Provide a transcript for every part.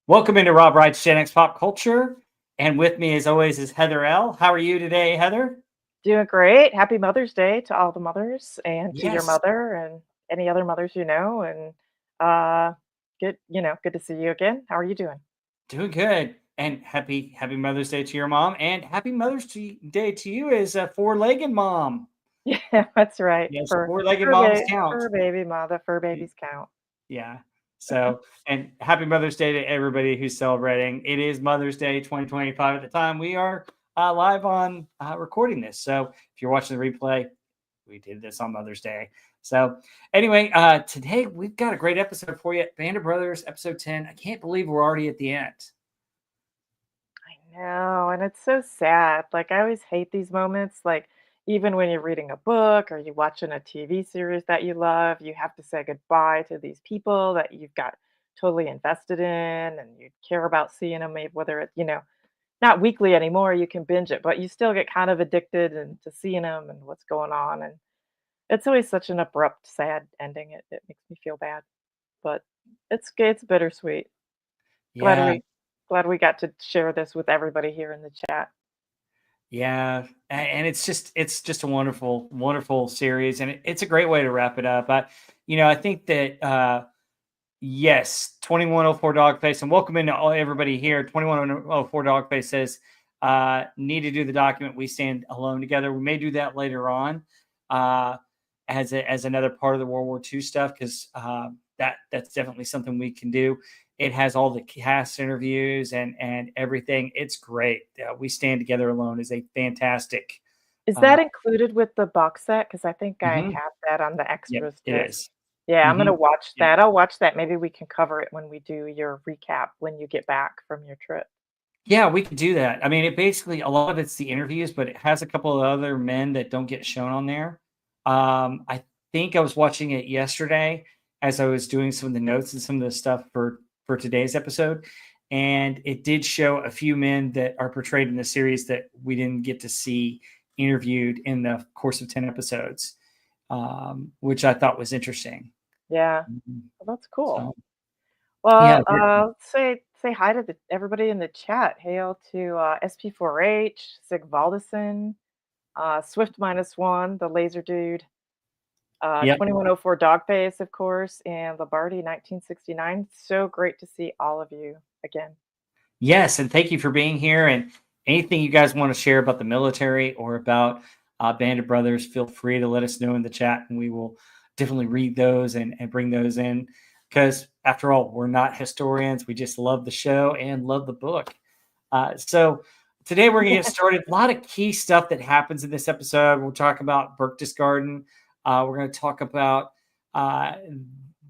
Welcome into Rob Wright's Gen X Pop Culture. And with me, as always, is Heather L. How are you today, Heather? Doing great. Happy Mother's Day to all the mothers and to your Yes, mother and any other mothers you know. And uh, good to see you again. How are you doing? doing good. And happy Mother's Day to your mom. And happy Day to you as a four-legged mom. Yeah, that's right. Yes, For four-legged for moms ba- count. for baby mother, fur babies count. Yeah. So, and happy Mother's Day to everybody who's celebrating. It is Mother's Day 2025 at the time we are live on recording this. So, if you're watching the replay, we did this on Mother's Day. So, anyway, today we've got a great episode for you. Band of Brothers, episode 10. I can't believe we're already at the end. I know, and it's so sad. Like I always hate these moments. Like even when you're reading a book or you're watching a TV series that you love, you have to say goodbye to these people that you've got totally invested in and you care about seeing them, maybe whether it's, not weekly anymore, you can binge it, but you still get kind of addicted and to seeing them and what's going on. And it's always such an abrupt, sad ending. It makes me feel bad, but it's bittersweet. Glad Yeah, we glad we got to share this with everybody here in the chat. yeah, and it's just a wonderful series, and it's a great way to wrap it up. I think that yes, 2104 Dogface, and welcome into everybody here. 2104 Dogface says, need to do the document We Stand Alone Together. We may do that later on uh, as another part of the World War II stuff, because that's definitely something we can do. It has all the cast interviews and everything. It's great. We Stand Together Alone is a fantastic. Is Uh, that included with the box set? Because I think I mhm. have that on the Yep, extras it disc. is. Yeah, I'm Mhm. gonna watch Yep. that. I'll watch that. Maybe we can cover it when we do your recap when you get back from your trip. Yeah, we could do that. I mean, it basically a lot of it's the interviews, but it has a couple of other men that don't get shown on there. I think I was watching it yesterday as I was doing some of the notes and some of the stuff for today's episode, and it did show a few men that are portrayed in the series that we didn't get to see interviewed in the course of 10 episodes, which I thought was interesting. Yeah, Mhm. well, that's cool. So, yeah, Well, say hi to everybody in the chat. Hail to SP4H, Sig Valdison, Swift minus one, the laser dude, yep. 2104 Dogface, of course, and Labardi 1969. So great to see all of you again. Yes, and thank you for being here. And anything you guys want to share about the military or about Band of Brothers, feel free to let us know in the chat, and we will definitely read those and bring those in. Because after all, we're not historians. We just love the show and love the book. So today we're going to get started. A lot of key stuff that happens in this episode. We'll talk about Berchtesgaden. We're going to talk about uh,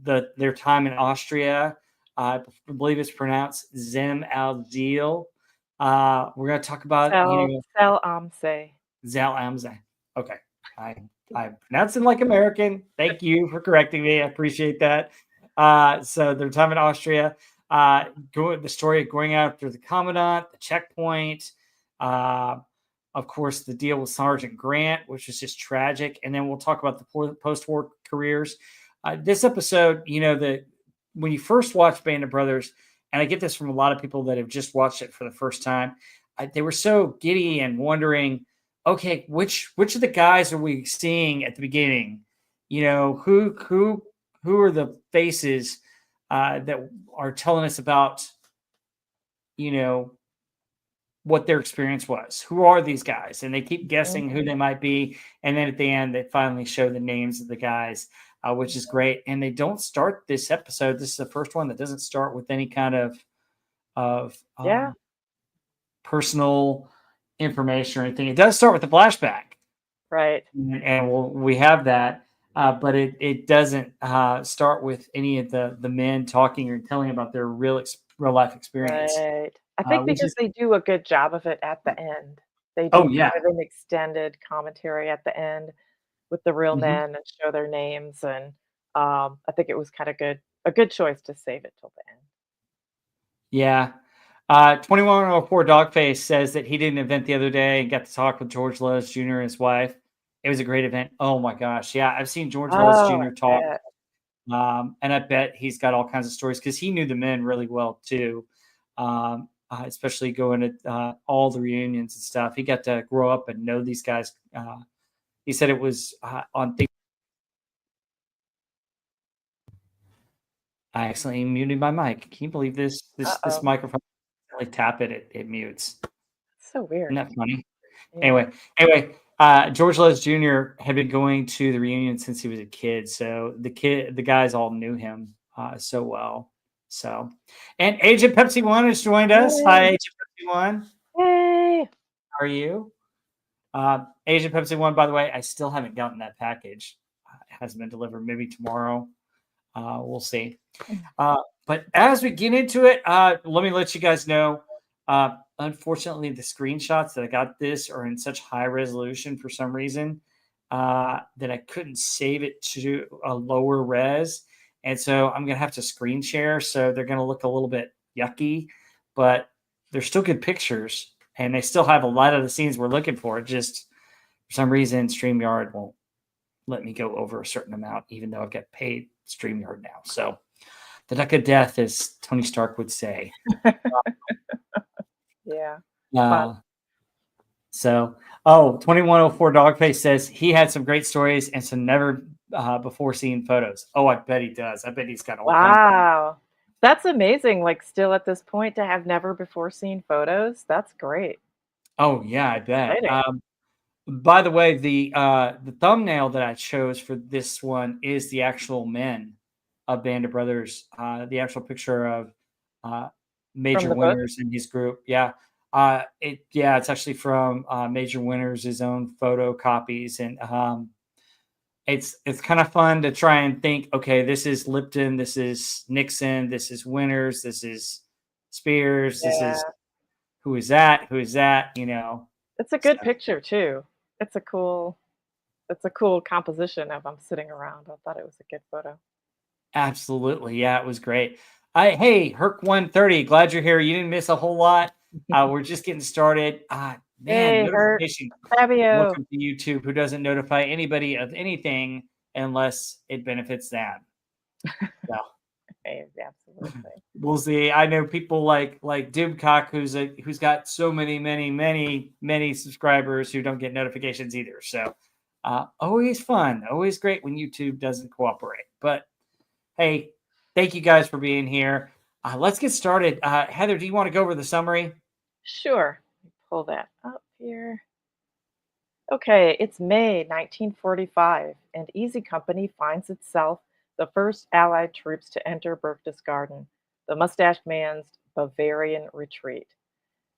their time in Austria. I believe it's pronounced Zem al Zil. We're going to talk about, Sell Amse. Zal Amza. Okay. I, I pronounced it like American. Thank you for correcting me. I appreciate that. So their time in Austria, the story of going after the commandant, the checkpoint, uh, of course, the deal with Sergeant Grant, which is just tragic. And then we'll talk about the post-war careers. This episode, when you first watch Band of Brothers, and I get this from a lot of people that have just watched it for the first time, they were so giddy and wondering, okay, which of the guys are we seeing at the beginning? Who are the faces that are telling us about you know what their experience was? Who are these guys? And they keep guessing who they might be, and then at the end, they finally show the names of the guys, which is great. And they don't start this episode. This is the first one that doesn't start with any kind of Yeah, personal information or anything. It does start with a flashback, right. and we have that, but it doesn't start with any of the men talking or telling about their real life experience, Right. I think which because is they do a good job of it at the end. They oh do yeah. kind of an extended commentary at the end with the real Mhm. men and show their names, and, I think it was kinda a good choice to save it till the end. Yeah. 2104 Dogface says that he did an event the other day and got to talk with George Lois Jr. and his wife. It was a great event. Oh my gosh. Yeah, I've seen George Ellis Oh, Jr. I talk, bet. and I bet he's got all kinds of stories because he knew the men really well too. Especially going to all the reunions and stuff. He got to grow up and know these guys. He said it was on. I accidentally muted my mic. Can you believe this? This Uh-oh. microphone, like tap it, it mutes. So Isn't weird. that funny? Yeah. Anyway, George Les Jr. had been going to the reunion since he was a kid, so the guys all knew him so well. So, and Agent Pepsi One has joined us. Hi, Yay. Agent Pepsi One. Yay. How are you? Agent Pepsi One. By the way, I still haven't gotten that package. It hasn't been delivered. Maybe tomorrow. We'll see. But as we get into it, let me let you guys know. Unfortunately, the screenshots that I got this are in such high resolution for some reason that I couldn't save it to a lower res. And so I'm going to have to screen share. So they're going to look a little bit yucky, but they're still good pictures. And they still have a lot of the scenes we're looking for. Just for some reason, StreamYard won't let me go over a certain amount, even though I've got paid StreamYard now. So the duck of death, as Tony Stark would say. Yeah. Fun. Uh, so, 2104 Dogface says he had some great stories and some never before seen photos. Oh, I bet he does. I bet he's got all kinds. Wow. That's amazing. Like, still at this point to have never before seen photos. That's great. Oh, yeah, I That's bet. exciting. By the way, the thumbnail that I chose for this one is the actual men of Band of Brothers. The actual picture of uh, From Major the book? Winters and his group. Yeah, it's actually from Major Winters' his own photocopies, and it's kind of fun to try and think. Okay, this is Lipton, this is Nixon, this is Winters, this is Spears, this is Yeah. who is that? Who is that? You know. It's a So. good picture too. It's a cool it's a cool composition of them sitting around. I thought it was a good photo. Absolutely. Yeah, it was great. Hey, Herc 130, glad you're here. You didn't miss a whole lot. We're just getting started. Man, Hey, Hurt. notification. Fabio. Welcome to YouTube, who doesn't notify anybody of anything unless it benefits them. So Hey, absolutely. we'll see. I know people like Dubcock, who's got so many subscribers who don't get notifications either. So always fun, always great when YouTube doesn't cooperate. But hey, thank you guys for being here. Let's get started. Heather, do you want to go over the summary? Sure. Let me pull that up here. Okay, it's May 1945, and Easy Company finds itself the first Allied troops to enter Berchtesgaden, the mustached man's Bavarian retreat.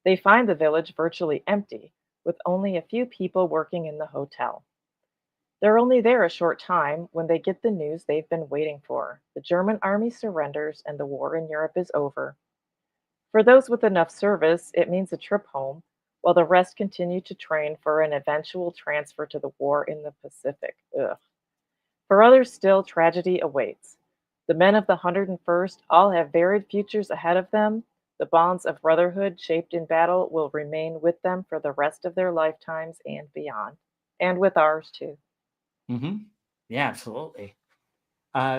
They find the village virtually empty, with only a few people working in the hotel. They're only there a short time when they get the news they've been waiting for. The German army surrenders and the war in Europe is over. For those with enough service, it means a trip home, while the rest continue to train for an eventual transfer to the war in the Pacific. Ugh. For others still, tragedy awaits. The men of the 101st all have varied futures ahead of them. The bonds of brotherhood shaped in battle will remain with them for the rest of their lifetimes and beyond. And with ours too. Mm-hmm. Yeah, absolutely.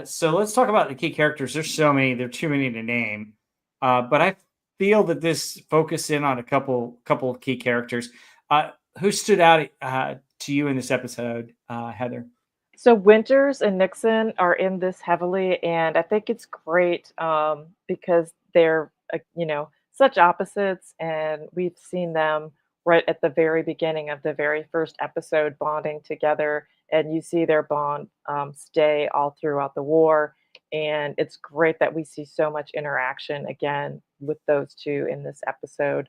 So let's talk about the key characters. There's so many, there are too many to name. But I feel that this focus in on a couple of key characters. Who stood out to you in this episode, Heather? So Winters and Nixon are in this heavily, and I think it's great because they're such opposites, and we've seen them right at the very beginning of the very first episode bonding together, and you see their bond stay all throughout the war, and it's great that we see so much interaction again with those two in this episode.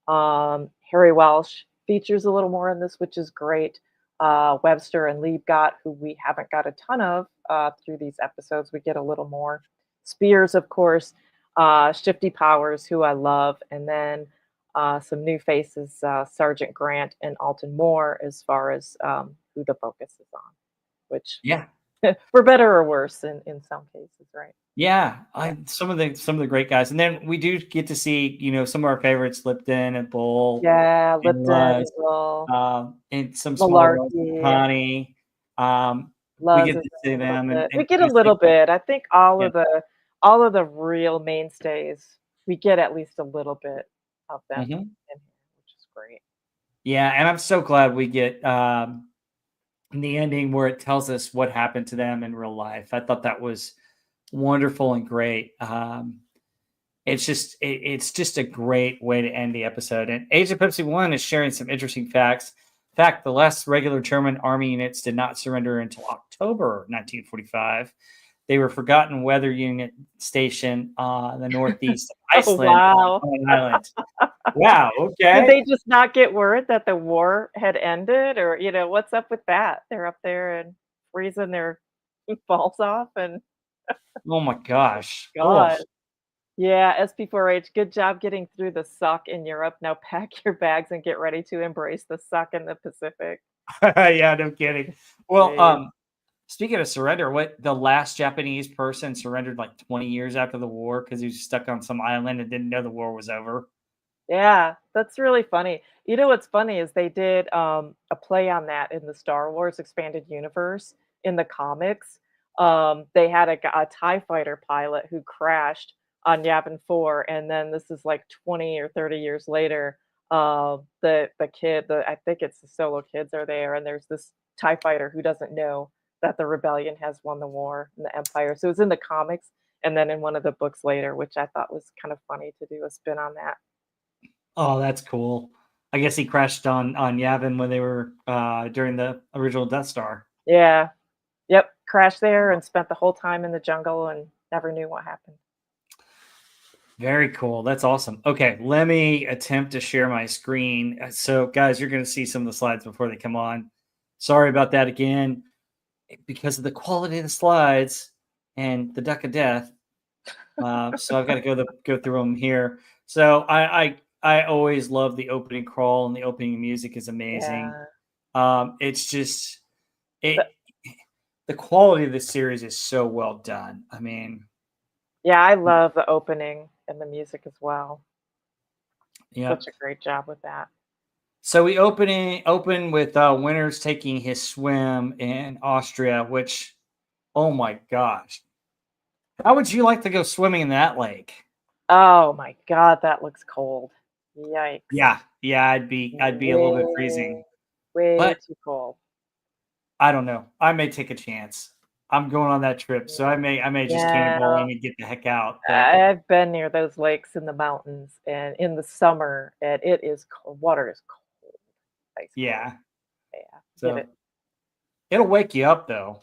Harry Welsh features a little more in this, which is great. Webster and Liebgott, who we haven't got a ton of through these episodes. We get a little more. Spears, of course, Shifty Powers, who I love, and then some new faces, Sergeant Grant and Alton Moore, as far as who the focus is on, which Yeah. For better or worse in some cases, right? Yeah, Yeah. I some of the great guys, and then we do get to see, some of our favorites, Lipton and Bull Yeah, and Lipton, Luz, Bull, and some smaller ones, Malarkey. Connie. Um, we Luz get is to in see a little them bit. and We get a kinda see. little bit. I think Yeah. all of the real mainstays, we get at least a little bit of them Mhm. in here, which is great. Yeah, and I'm so glad we get, the ending where it tells us what happened to them in real life. I thought that was wonderful and great. It's just a great way to end the episode. And Age of Pepsi One is sharing some interesting facts. In fact, the last regular German army units did not surrender until October 1945. They were forgotten weather unit station on the northeast of Oh, Iceland wow. on an island. Wow. Did Okay. they just not get word that the war had ended or, what's up with that? They're up there and freezing their balls off and Oh my gosh. Oh, God. Yeah, SP4H, good job getting through the suck in Europe. Now pack your bags and get ready to embrace the suck in the Pacific. yeah. No kidding. Well, Jeez. speaking of surrender, what the last Japanese person surrendered like 20 years after the war because he was stuck on some island and didn't know the war was over. Yeah, that's really funny. You know what's funny is they did a play on that in the Star Wars expanded universe in the comics. They had a TIE fighter pilot who crashed on Yavin 4, and then this is like 20 or 30 years later. The kid, I think it's the solo kids are there, and there's this TIE fighter who doesn't know that the rebellion has won the war in the Empire. So it's in the comics, and then in one of the books later, which I thought was kind of funny to do a spin on that. Oh, that's cool. I guess he crashed on Yavin when they were during the original Death Star. Yeah. Yep, crashed there and spent the whole time in the jungle and never knew what happened. Very cool. That's awesome. Okay, let me attempt to share my screen. So, guys, you're going to see some of the slides before they come on. Sorry about that again. Because of the quality of the slides and the Duck of Death. So I've got to go through them here. So I always love the opening crawl, and the opening music is amazing. Yeah. It's just The it the quality of the series is so well done. I mean, yeah, I love the opening and the music as well. yeah. Such a great job with that. So we open with Winters taking his swim in Austria, which oh my gosh, how would you like to go swimming in that lake? Oh my god, that looks cold. Yikes. Yeah, yeah, I'd be a little bit freezing, Way, way but too cold. I don't know. I may take a chance. I'm going on that trip, so I may just cannonball Yeah. in and get the heck out. But I've been near those lakes in the mountains and in the summer, and it is cold. Water is cold, ice cold. yeah, Yeah, get so it. it'll wake you up though.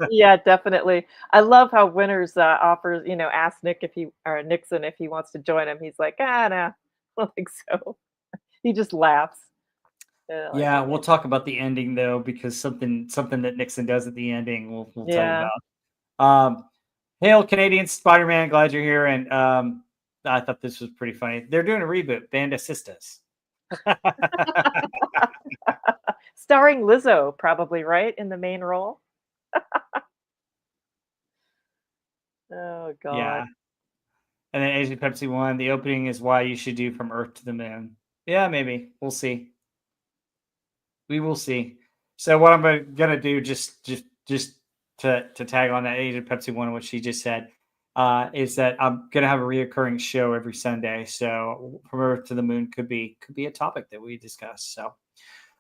Yeah, definitely. I love how Winters, offers asks Nick if he or Nixon if he wants to join him. He's like, "Ah, no, I don't think so." He just laughs. Like, Yeah, we'll "Okay." talk about the ending though, because something that Nixon does at the ending, we'll tell you Yeah. about. Hail Canadian Spider-Man, glad you're here. And I thought this was pretty funny. They're doing a reboot, Band of Sisters. Starring Lizzo, probably, right, in the main role? Oh god. Yeah. And then Asian Pepsi One, the opening is why you should do From Earth to the Moon. Yeah, maybe. We'll see. We will see. So what I'm gonna do, just to tag on that Asian Pepsi One, what she just said, is that I'm gonna have a reoccurring show every Sunday. So From Earth to the Moon could be a topic that we discuss. So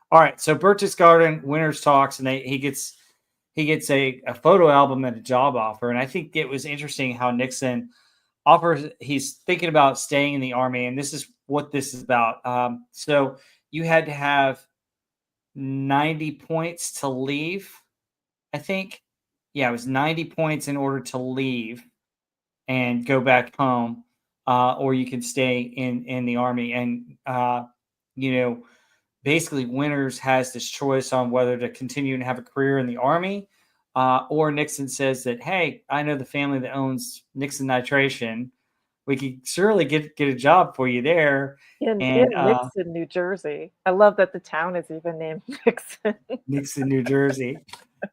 all right. So Birch's Garden, Winners Talks, and he gets a photo album and a job offer. And I think it was interesting how Nixon offers, he's thinking about staying in the army, and this is what this is about. So you had to have 90 points to leave, I think. Yeah, it was 90 points in order to leave and go back home, or you could stay in the army. And you know, basically, Winters has this choice on whether to continue and have a career in the army, or Nixon says that, hey, I know the family that owns Nixon Nitration. we could surely get a job for you there. In And Nixon, New Jersey. I love that the town is even named Nixon. Nixon, New Jersey.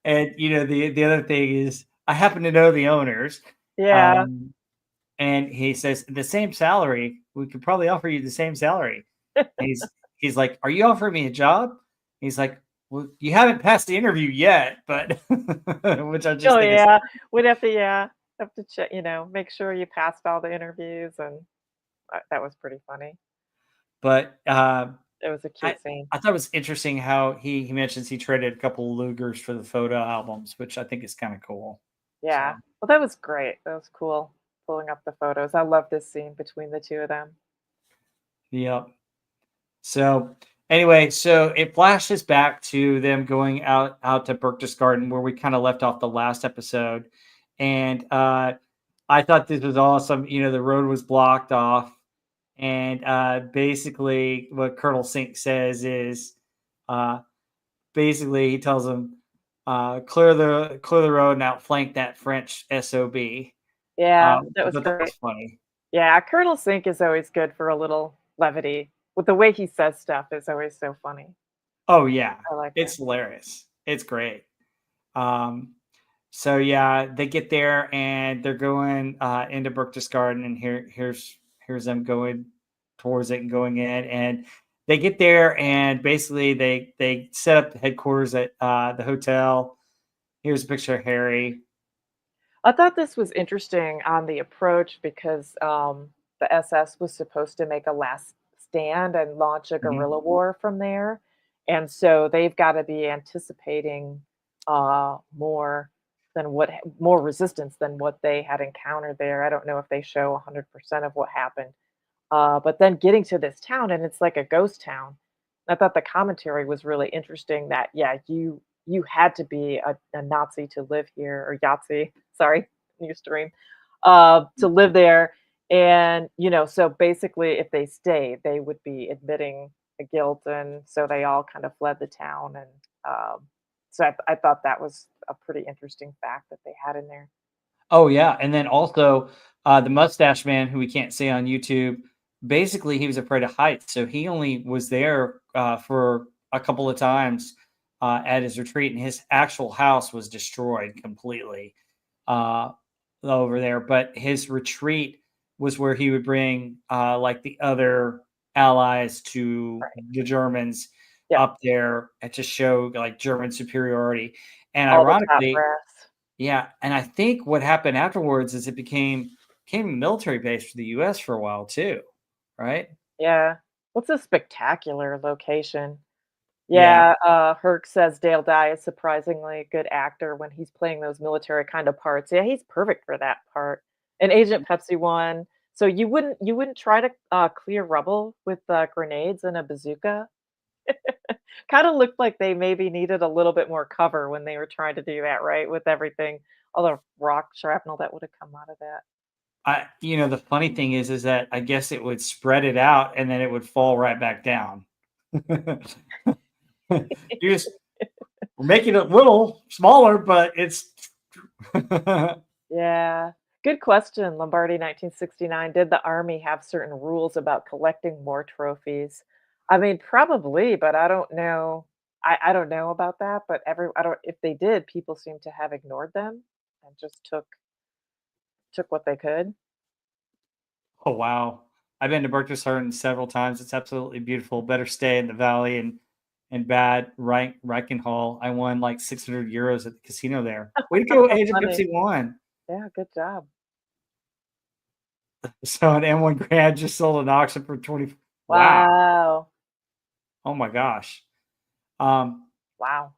And the other thing is, I happen to know the owners, Yeah. um, and he says the same salary. We could probably offer you the same salary. And he's like, "Are you offering me a job?" He's like, "Well, you haven't passed the interview yet," but which I just Oh, think is, yeah. We'd have to have to check, make sure you passed all the interviews, and that was pretty funny. but It was a I cute scene. I thought it was interesting how he mentions he traded a couple of Lugers for the photo albums, which I think is kind of cool. Yeah. So, Well, that was great. That was cool pulling up the photos. I love this scene between the 2 of them. yep. So anyway, so it flashes back to them going out to Berchtesgaden where we kind of left off the last episode, and I thought this was awesome. The road was blocked off, and basically what Colonel Sink says is, uh, basically he tells them, clear the road and outflank that French SOB. Yeah, that I was thought that great. was funny. Yeah, Colonel Sink is always good for a little levity. With the way he says stuff is always so funny. Oh yeah, I like it's him. hilarious. It's great. Um, so yeah, they get there and they're going into Berchtesgaden, and here's them going towards it and going in, and they get there and basically they set up the headquarters at the hotel. Here's a picture of Harry. I thought this was interesting on the approach because the SS was supposed to make a last stand and launch a Mhm. guerrilla war from there. And so they've got to be anticipating more resistance than what they had encountered there. I don't know if they show 100% of what happened. But then getting to this town, and it's like a ghost town. I thought the commentary was really interesting that, yeah, you had to be a Nazi to live here, or Yahtzee, sorry, new stream, to live there. And, so basically, if they stayed, they would be admitting a guilt. And so they all kind of fled the town. And so I thought that was a pretty interesting fact that they had in there. Oh yeah, and then also the mustache man who we can't see on YouTube. Basically, he was afraid of heights, so he only was there for a couple of times at his retreat, and his actual house was destroyed completely uh, over there. But his retreat was where he would bring like the other allies to Right. the Germans Yeah. up there and to show like German superiority. And All the top ironically, brass. yeah, and I think what happened afterwards is it became a military base for the US for a while too, right? Yeah. What's a spectacular location? Yeah. Yeah, Herc says Dale Dye is surprisingly a good actor when he's playing those military kind of parts. Yeah, he's perfect for that part. And Agent Pepsi One. So you wouldn't try to clear rubble with grenades and a bazooka? Kind of looked like they maybe needed a little bit more cover when they were trying to do that, right? With everything, all the rock shrapnel that would have come out of that. The funny thing is that I guess it would spread it out and then it would fall right back down. You just we're making it a little smaller, but it's Yeah. Good question, Lombardi 1969. Did the army have certain rules about collecting more trophies? I mean, probably, but I don't know. I don't know about that, but I don't if they did, people seem to have ignored them and just took what they could. oh wow. I've been to Berchtesgaden several times. It's absolutely beautiful. Better stay in the valley and Bad Reichenhall. I won like 600 euros at the casino there. Way to go, Agent Funny. Pepsi One. Yeah, good job. So an M1 Grand just sold an auction for 20. Wow. Wow. Oh my gosh. Um, Wow.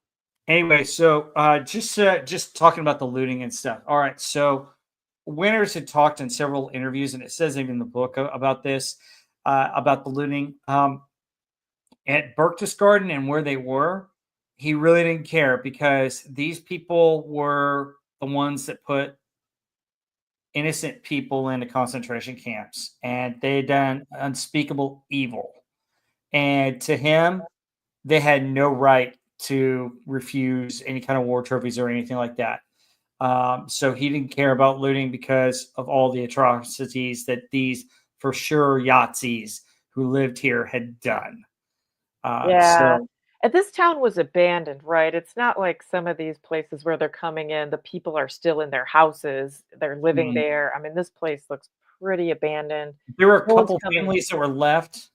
anyway, so just talking about the looting and stuff. All right. So Winters had talked in several interviews, and it says even in the book about this, about the looting. At Berchtesgaden and where they were, he really didn't care because these people were the ones that put innocent people into concentration camps, and they had done unspeakable evil. And to him, they had no right to refuse any kind of war trophies or anything like that. So he didn't care about looting because of all the atrocities that these, for sure, Yahtzees who lived here had done. Yeah. So, And this town was abandoned, right? It's not like some of these places where they're coming in, the people are still in their houses, they're living mm, there. I mean, this place looks pretty abandoned. there were a No one's couple coming. families that were left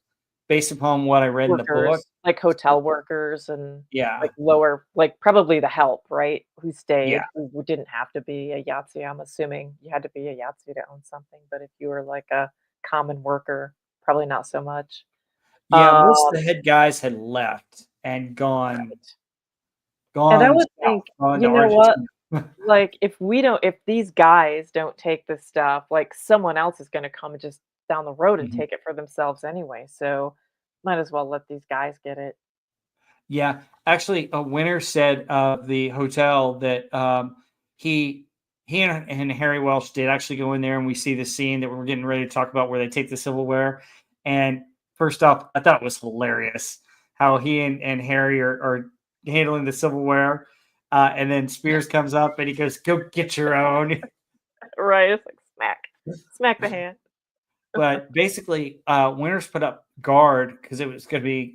based upon what I read in the book. Workers, like hotel workers and, Yeah, like, lower like, probably the help, right? Who yeah, stayed, who didn't have to be a Yahtzee, I'm assuming you had to be a Yahtzee to own something, but if you were, like, a common worker, probably not so much. yeah. Most of Um, the head guys had left and right. And I gone would south, think, gone to you know what? Argentina. Like, if these guys don't take this stuff, like, someone else is gonna come just down the road and Mhm. take it for themselves anyway, so might as well let these guys get it. Yeah, actually, a winner said of the hotel that he and Harry Welsh did actually go in there, and we see the scene that we're getting ready to talk about where they take the silverware. And first off, I thought it was hilarious how he and Harry are handling the silverware, and then Spears comes up and he goes, "Go get your own." Right, it's like smack. Smack the hand. But basically, Winners put up guard because it was going to be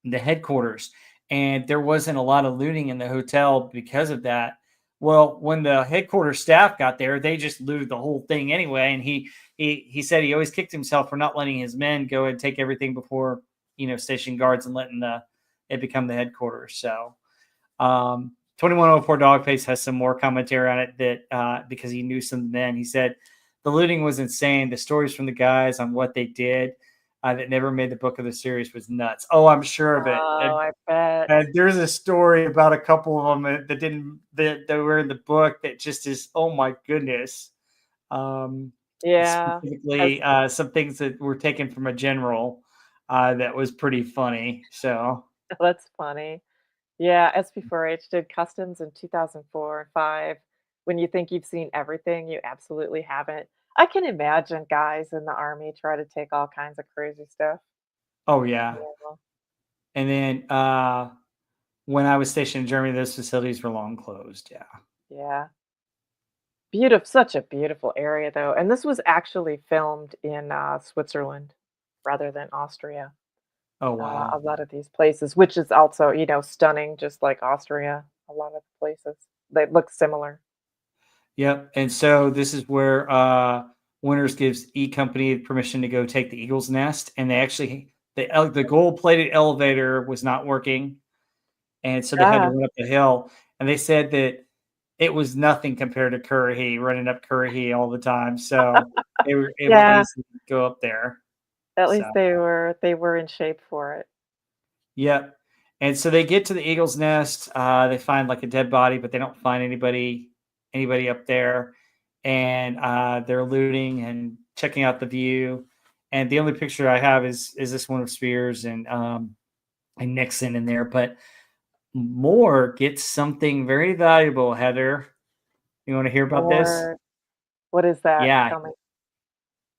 the headquarters, and there wasn't a lot of looting in the hotel because of that. Well, when the headquarters staff got there, they just looted the whole thing anyway. And he said he always kicked himself for not letting his men go and take everything before station guards and letting the it become the headquarters. So 2104 Dogface has some more commentary on it that because he knew some men. He said the looting was insane. The stories from the guys on what they did that never made the book of the series was nuts. Oh, I'm sure of it. Oh, And, I bet. and there's a story about a couple of them that didn't that were in the book that just is oh my goodness. Um, Yeah. As specifically, some things that were taken from a general that was pretty funny. So that's funny. Yeah, SP4H did customs in 2004 and 5. When you think you've seen everything, you absolutely haven't. I can imagine guys in the army try to take all kinds of crazy stuff. oh yeah. Yeah. And then when I was stationed in Germany, those facilities were long closed. Yeah. Yeah. Beautiful, such a beautiful area though. And this was actually filmed in Switzerland rather than Austria. Oh A wow. lot of these places, which is also, stunning, just like Austria. A lot of places they look similar. Yep. And so this is where Winners gives E Company permission to go take the Eagle's Nest, and they actually the gold plated elevator was not working, and so they had to Yeah, run up the hill. And they said that it was nothing compared to Currahee, running up Currahee all the time. So they were able to yeah. easily go up there. At So least they were in shape for it. yep. And so they get to the Eagle's Nest. They find like a dead body, but they don't find anybody up there. And they're looting and checking out the view. And the only picture I have is this one of Spears and Nixon in there. But Moore gets something very valuable. Heather, you want to hear about this? Or what is that? Yeah, Tell me.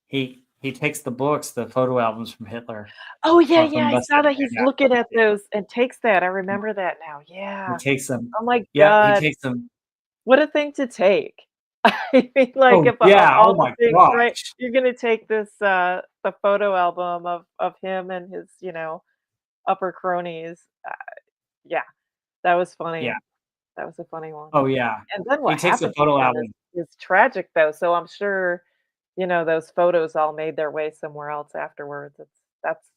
he takes the books, the photo albums from Hitler Oh, yeah, or yeah, from I Mustang. saw that he's looking at Yeah, those and takes that. I yeah. remember that now. He Yeah. takes them. Oh my Yep, he god. takes them. What a thing to take. I mean, like, Oh of yeah. Oh all the my things, right? gosh. You're gonna take this, the photo album of him and his, upper cronies. Yeah, that was Yeah. funny. That was a funny one. Oh yeah. And then He what takes a happens with photo them album. is tragic, though, so I'm sure, those photos all made their way somewhere else afterwards. That's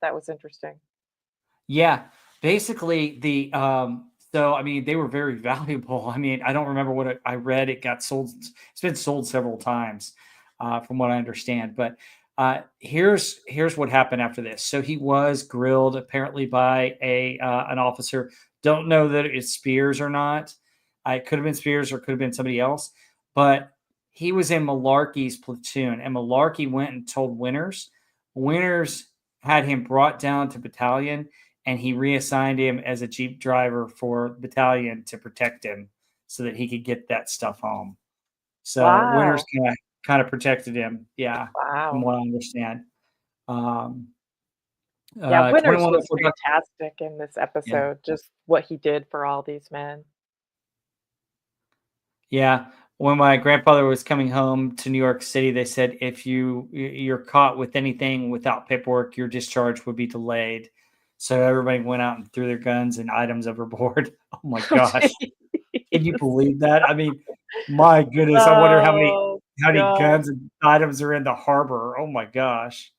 that was interesting. Yeah. Basically, so I mean, they were very valuable. I mean, I don't remember what I read. It got sold. It's been sold several times, from what I understand. But here's what happened after this. So he was grilled apparently by a an officer. Don't know that it's Spears or not. It could have been Spears or could have been somebody else. But he was in Malarkey's platoon, and Malarkey went and told Winters. Winters had him brought down to battalion, and he reassigned him as a jeep driver for battalion to protect him so that he could get that stuff home. So Winters Wow. kind of protected him, yeah, from Wow. what I understand. Um, Yeah, Winters was 2104 Duck, fantastic in this yeah. episode, just what he did for all these men. Yeah. When my grandfather was coming home to New York City, they said if you're caught with anything without paperwork, your discharge would be delayed. So everybody went out and threw their guns and items overboard. Oh my Oh, gosh. Can you jeez. believe that? I mean, my goodness, I wonder Oh, how many God. guns and items are in the harbor. Oh my gosh.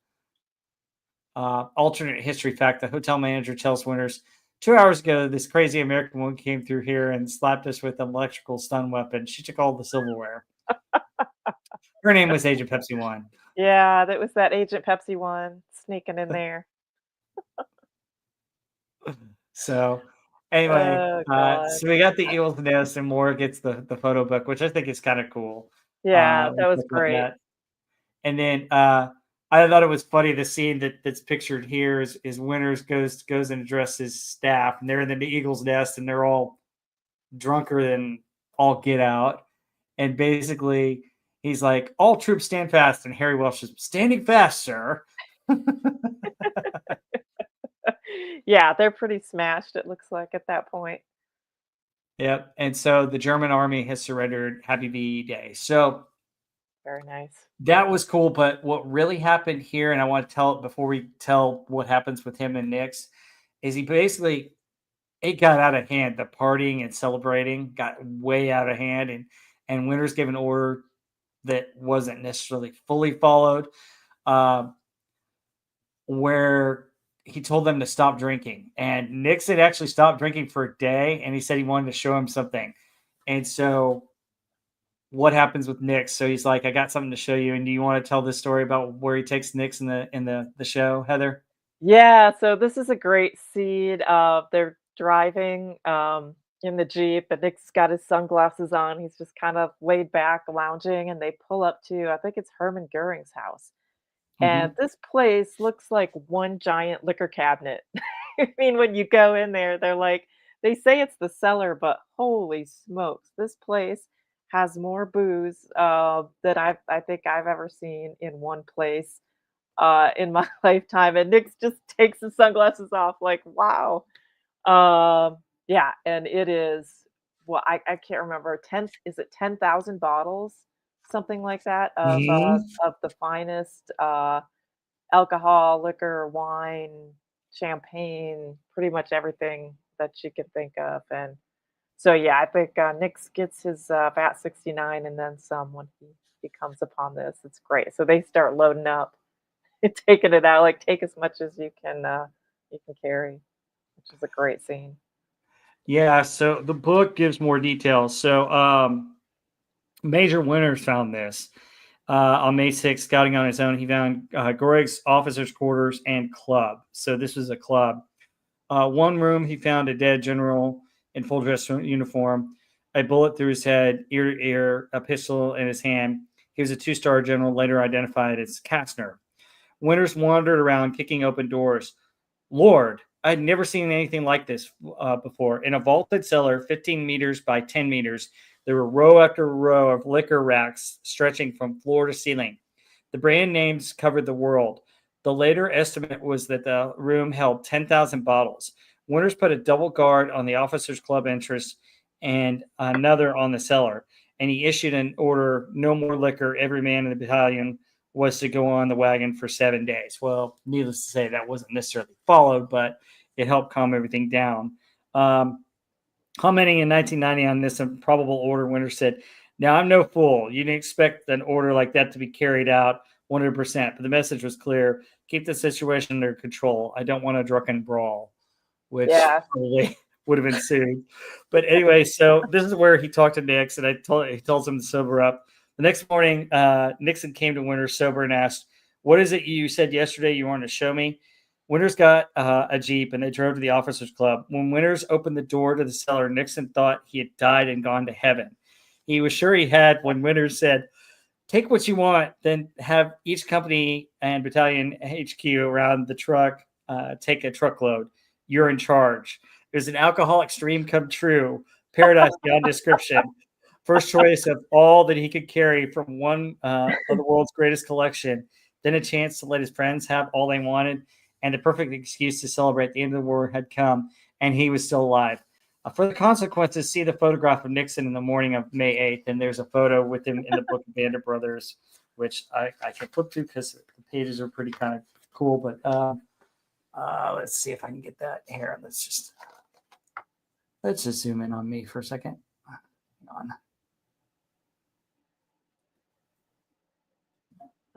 Alternate history fact: the hotel manager tells Winters, 2 hours ago, this crazy American woman came through here and slapped us with an electrical stun weapon. She took all the silverware. Her name was Agent Pepsi One. Yeah, that was that Agent Pepsi one sneaking in there. So, anyway, Oh, God. so we got the Eagle's Nest, and Moore gets the photo book, which I think is kind of cool. Yeah, We that was talked about great. that. And then I thought it was funny. The scene that's pictured here is Winters goes and addresses staff, and they're in the Eagle's Nest, and they're all drunker than all get out. And basically, he's like, "All troops stand fast," and Harry Welsh is standing fast, sir. Yeah, they're pretty smashed, it looks like, at that point. Yep. And so the German army has surrendered. Happy VE Day. So Very nice. that was cool. But what really happened here, and I want to tell it before we tell what happens with him and Nix, is he basically it got out of hand. The partying and celebrating got way out of hand, and Winters gave an order that wasn't necessarily fully followed, uh, where he told them to stop drinking. And Nixon actually stopped drinking for a day, and he said he wanted to show him something. And so what happens with Nick? So he's like, I got something to show you. And do you want to tell this story about where he takes Nix in the show, Heather? Yeah, so this is a great scene. They're driving in the Jeep, and Nick's got his sunglasses on. He's just kind of laid back, lounging, and they pull up to, I think it's Herman Goering's house. And Mm-hmm. this place looks like one giant liquor cabinet. I mean, when you go in there, they're like, they say it's the cellar, but holy smokes, this place has more booze than I think I've ever seen in one place in my lifetime. And Nick just takes his sunglasses off, like, wow. Yeah, and it is well, I can't remember 10 is it 10,000 bottles? Something like that of the finest alcohol, liquor, wine, champagne, pretty much everything that you could think of. And so, yeah, I think Nick's gets his VAT 69 and then some when he comes upon this. It's great. So they start loading up and taking it out, like take as much as you can carry, which is a great scene. Yeah. So the book gives more details. So Major Winters found this on May 6th, scouting on his own. He found Goring's officers' quarters and club. So this was a club. One room, he found a dead general in full dress uniform, a bullet through his head, ear to ear, a pistol in his hand. He was a two-star general, later identified as Kastner. Winters wandered around, kicking open doors. Lord, I'd never seen anything like this before. In a vaulted cellar, 15 meters by 10 meters, there were row after row of liquor racks stretching from floor to ceiling. The brand names covered the world. The later estimate was that the room held 10,000 bottles. Winters put a double guard on the officers' club entrance and another on the cellar, and he issued an order: no more liquor. Every man in the battalion was to go on the wagon for 7 days. Well, needless to say, that wasn't necessarily followed, but it helped calm everything down. Commenting in 1990 on this improbable order, Winters said, "Now, I'm no fool. You didn't expect an order like that to be carried out 100%, but the message was clear. Keep the situation under control. I don't want a drunken brawl," which Yeah. probably would have ensued. But anyway, so this is where he talked to Nix, and he tells him to sober up. The next morning, Nixon came to Winters sober and asked, "What is it you said yesterday you wanted to show me?" Winters got a Jeep, and they drove to the officers' club. When Winters opened the door to the cellar, Nixon thought he had died and gone to heaven. He was sure he had when Winters said, "Take what you want, then have each company and battalion HQ around the truck take a truckload. You're in charge." It was an alcoholic dream come true, paradise beyond description. First choice of all that he could carry from one of the world's greatest collection, then a chance to let his friends have all they wanted, and the perfect excuse to celebrate the end of the war had come, and he was still alive. For the consequences, see the photograph of Nixon in the morning of May 8th. And there's a photo with him in the book of Band of Brothers, which I can flip through because the pages are pretty kind of cool. But let's see if I can get that here. Let's just zoom in on me for a second. Hang on.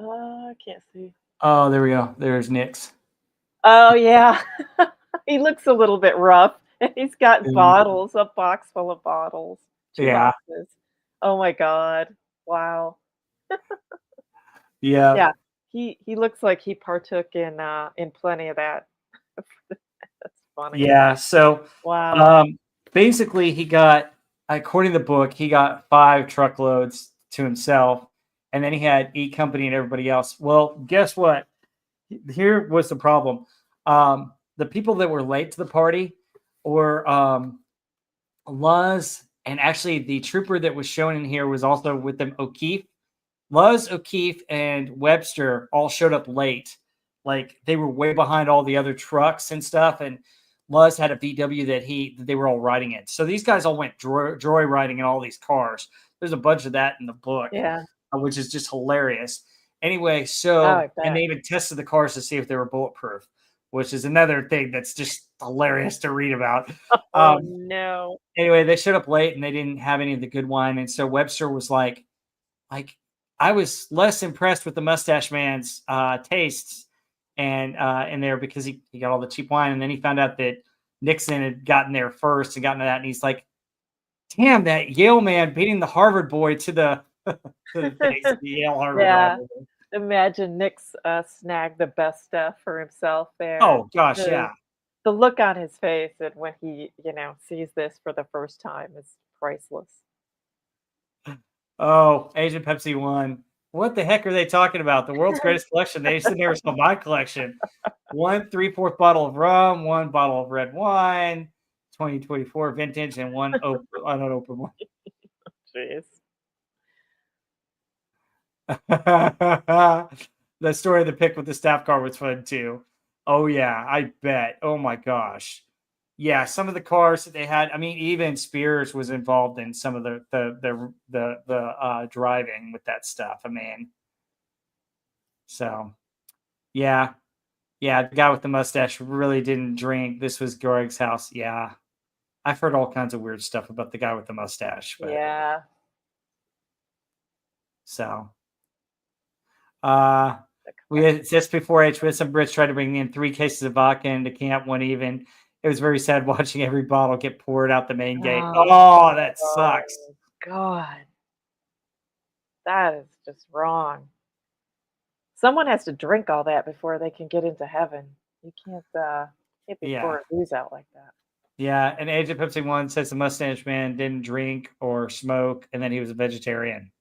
I can't see. Oh, there we go. There's Nix. Oh, yeah. He looks a little bit rough. He's got bottles, a box full of bottles. Yeah. Boxes. Oh, my God. Wow. Yeah. Yeah. He looks like he partook in plenty of that. That's funny. Yeah. So, wow. Basically, he got, according to the book, he got 5 truckloads to himself, and then he had E Company and everybody else. Well, guess what? Here was the problem. The people that were late to the party were Luz, and actually the trooper that was shown in here was also with them, O'Keefe. Luz, O'Keefe, and Webster all showed up late. Like they were way behind all the other trucks and stuff. And Luz had a VW that they were all riding in. So these guys all went joyriding in all these cars. There's a bunch of that in the book, which is just hilarious. Anyway, and they even tested the cars to see if they were bulletproof, which is another thing that's just hilarious to read about. Oh, no. Anyway, they showed up late and they didn't have any of the good wine. And so Webster was like, I was less impressed with the Mustache Man's tastes and in there because he got all the cheap wine. And then he found out that Nixon had gotten there first and gotten to that. And he's like, damn, that Yale man beating the Harvard boy to the, the Yale Harvard. Yeah. Imagine Nix snagged the best stuff for himself there. Oh, gosh, yeah. The look on his face and when he, sees this for the first time is priceless. Oh, Agent Pepsi 1. What the heck are they talking about? The world's greatest collection. They used to never saw my collection. 1 3/4 bottle of rum, 1 bottle of red wine, 2024 vintage, and 1 unopened one. Jeez. The story of the pick with the staff car was fun too. Oh yeah, I bet. Oh my gosh. Yeah, some of the cars that they had. I mean, even Spears was involved in some of the driving with that stuff. I mean, so yeah, the guy with the mustache really didn't drink. This was Greg's house. Yeah, I've heard all kinds of weird stuff about the guy with the mustache. But, yeah. So, we had just before H. We had some Brits try to bring in 3 cases of vodka into camp. One even. It was very sad watching every bottle get poured out the main gate. Oh, that sucks. God. That is just wrong. Someone has to drink all that before they can get into heaven. You can't be pouring booze out like that. Yeah, and Agent Pepsi 1 says the Mustache Man didn't drink or smoke, and then he was a vegetarian.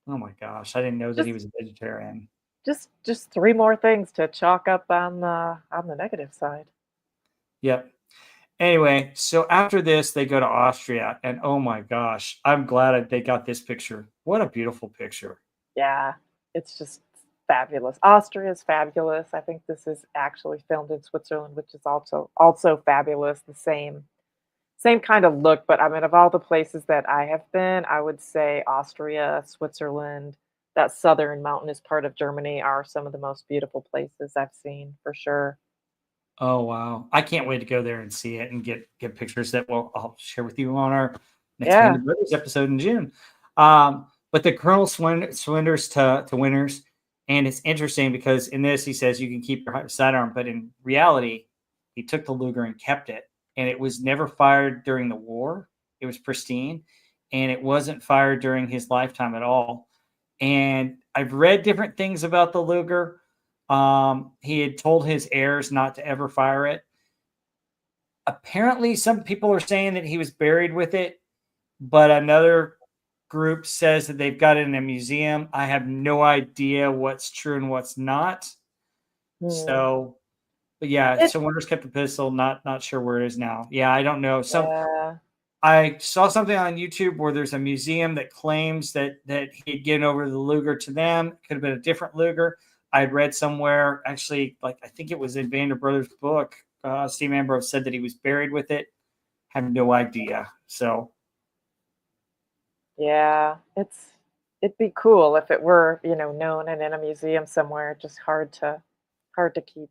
Oh my gosh, I didn't know that he was a vegetarian. Just 3 more things to chalk up on the negative side. Yep. Anyway, so after this, they go to Austria, and oh my gosh, I'm glad they got this picture. What a beautiful picture. Yeah, it's just fabulous. Austria is fabulous. I think this is actually filmed in Switzerland, which is also fabulous. The same kind of look, but I mean, of all the places that I have been, I would say Austria, Switzerland, that southern mountainous part of Germany are some of the most beautiful places I've seen for sure. Oh wow! I can't wait to go there and see it and get pictures that I'll share with you on our next Band of Brothers episode in June. But the Colonel surrenders to Winters, and it's interesting because in this he says you can keep your sidearm, but in reality, he took the Luger and kept it, and it was never fired during the war. It was pristine, and it wasn't fired during his lifetime at all. And I've read different things about the Luger. He had told his heirs not to ever fire it. Apparently, some people are saying that he was buried with it, but another group says that they've got it in a museum. I have no idea what's true and what's not. So, but yeah, so Winters kept the pistol. Not sure where it is now. Yeah, I don't know. I saw something on YouTube where there's a museum that claims that he'd given over the Luger to them. It could have been a different Luger. I had read somewhere, actually, like I think it was in Band of Brothers' book, Steve Ambrose said that he was buried with it. have no idea. So Yeah, it'd be cool if it were, known and in a museum somewhere. Just hard to keep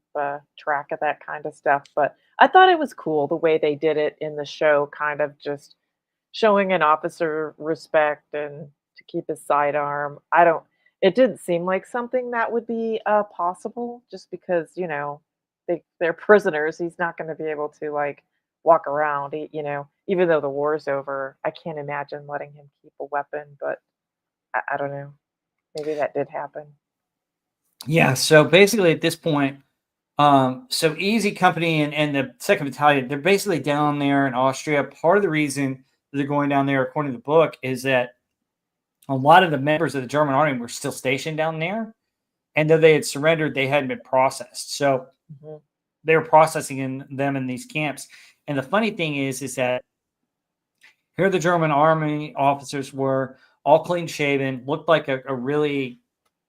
track of that kind of stuff. But I thought it was cool the way they did it in the show, kind of just showing an officer respect and to keep his sidearm. I don't. It didn't seem like something that would be possible, just because they're prisoners. He's not going to be able to like walk around. Even though the war's over, I can't imagine letting him keep a weapon. But I don't know. Maybe that did happen. yeah, so basically at this point, so Easy Company and the Second Battalion, they're basically down there in Austria. Part of the reason that they're going down there, according to the book, is that a lot of the members of the German army were still stationed down there, and though they had surrendered, they hadn't been processed. So Mhm. they were processing them in these camps. And the funny thing is that here the German army officers were all clean shaven, looked like a really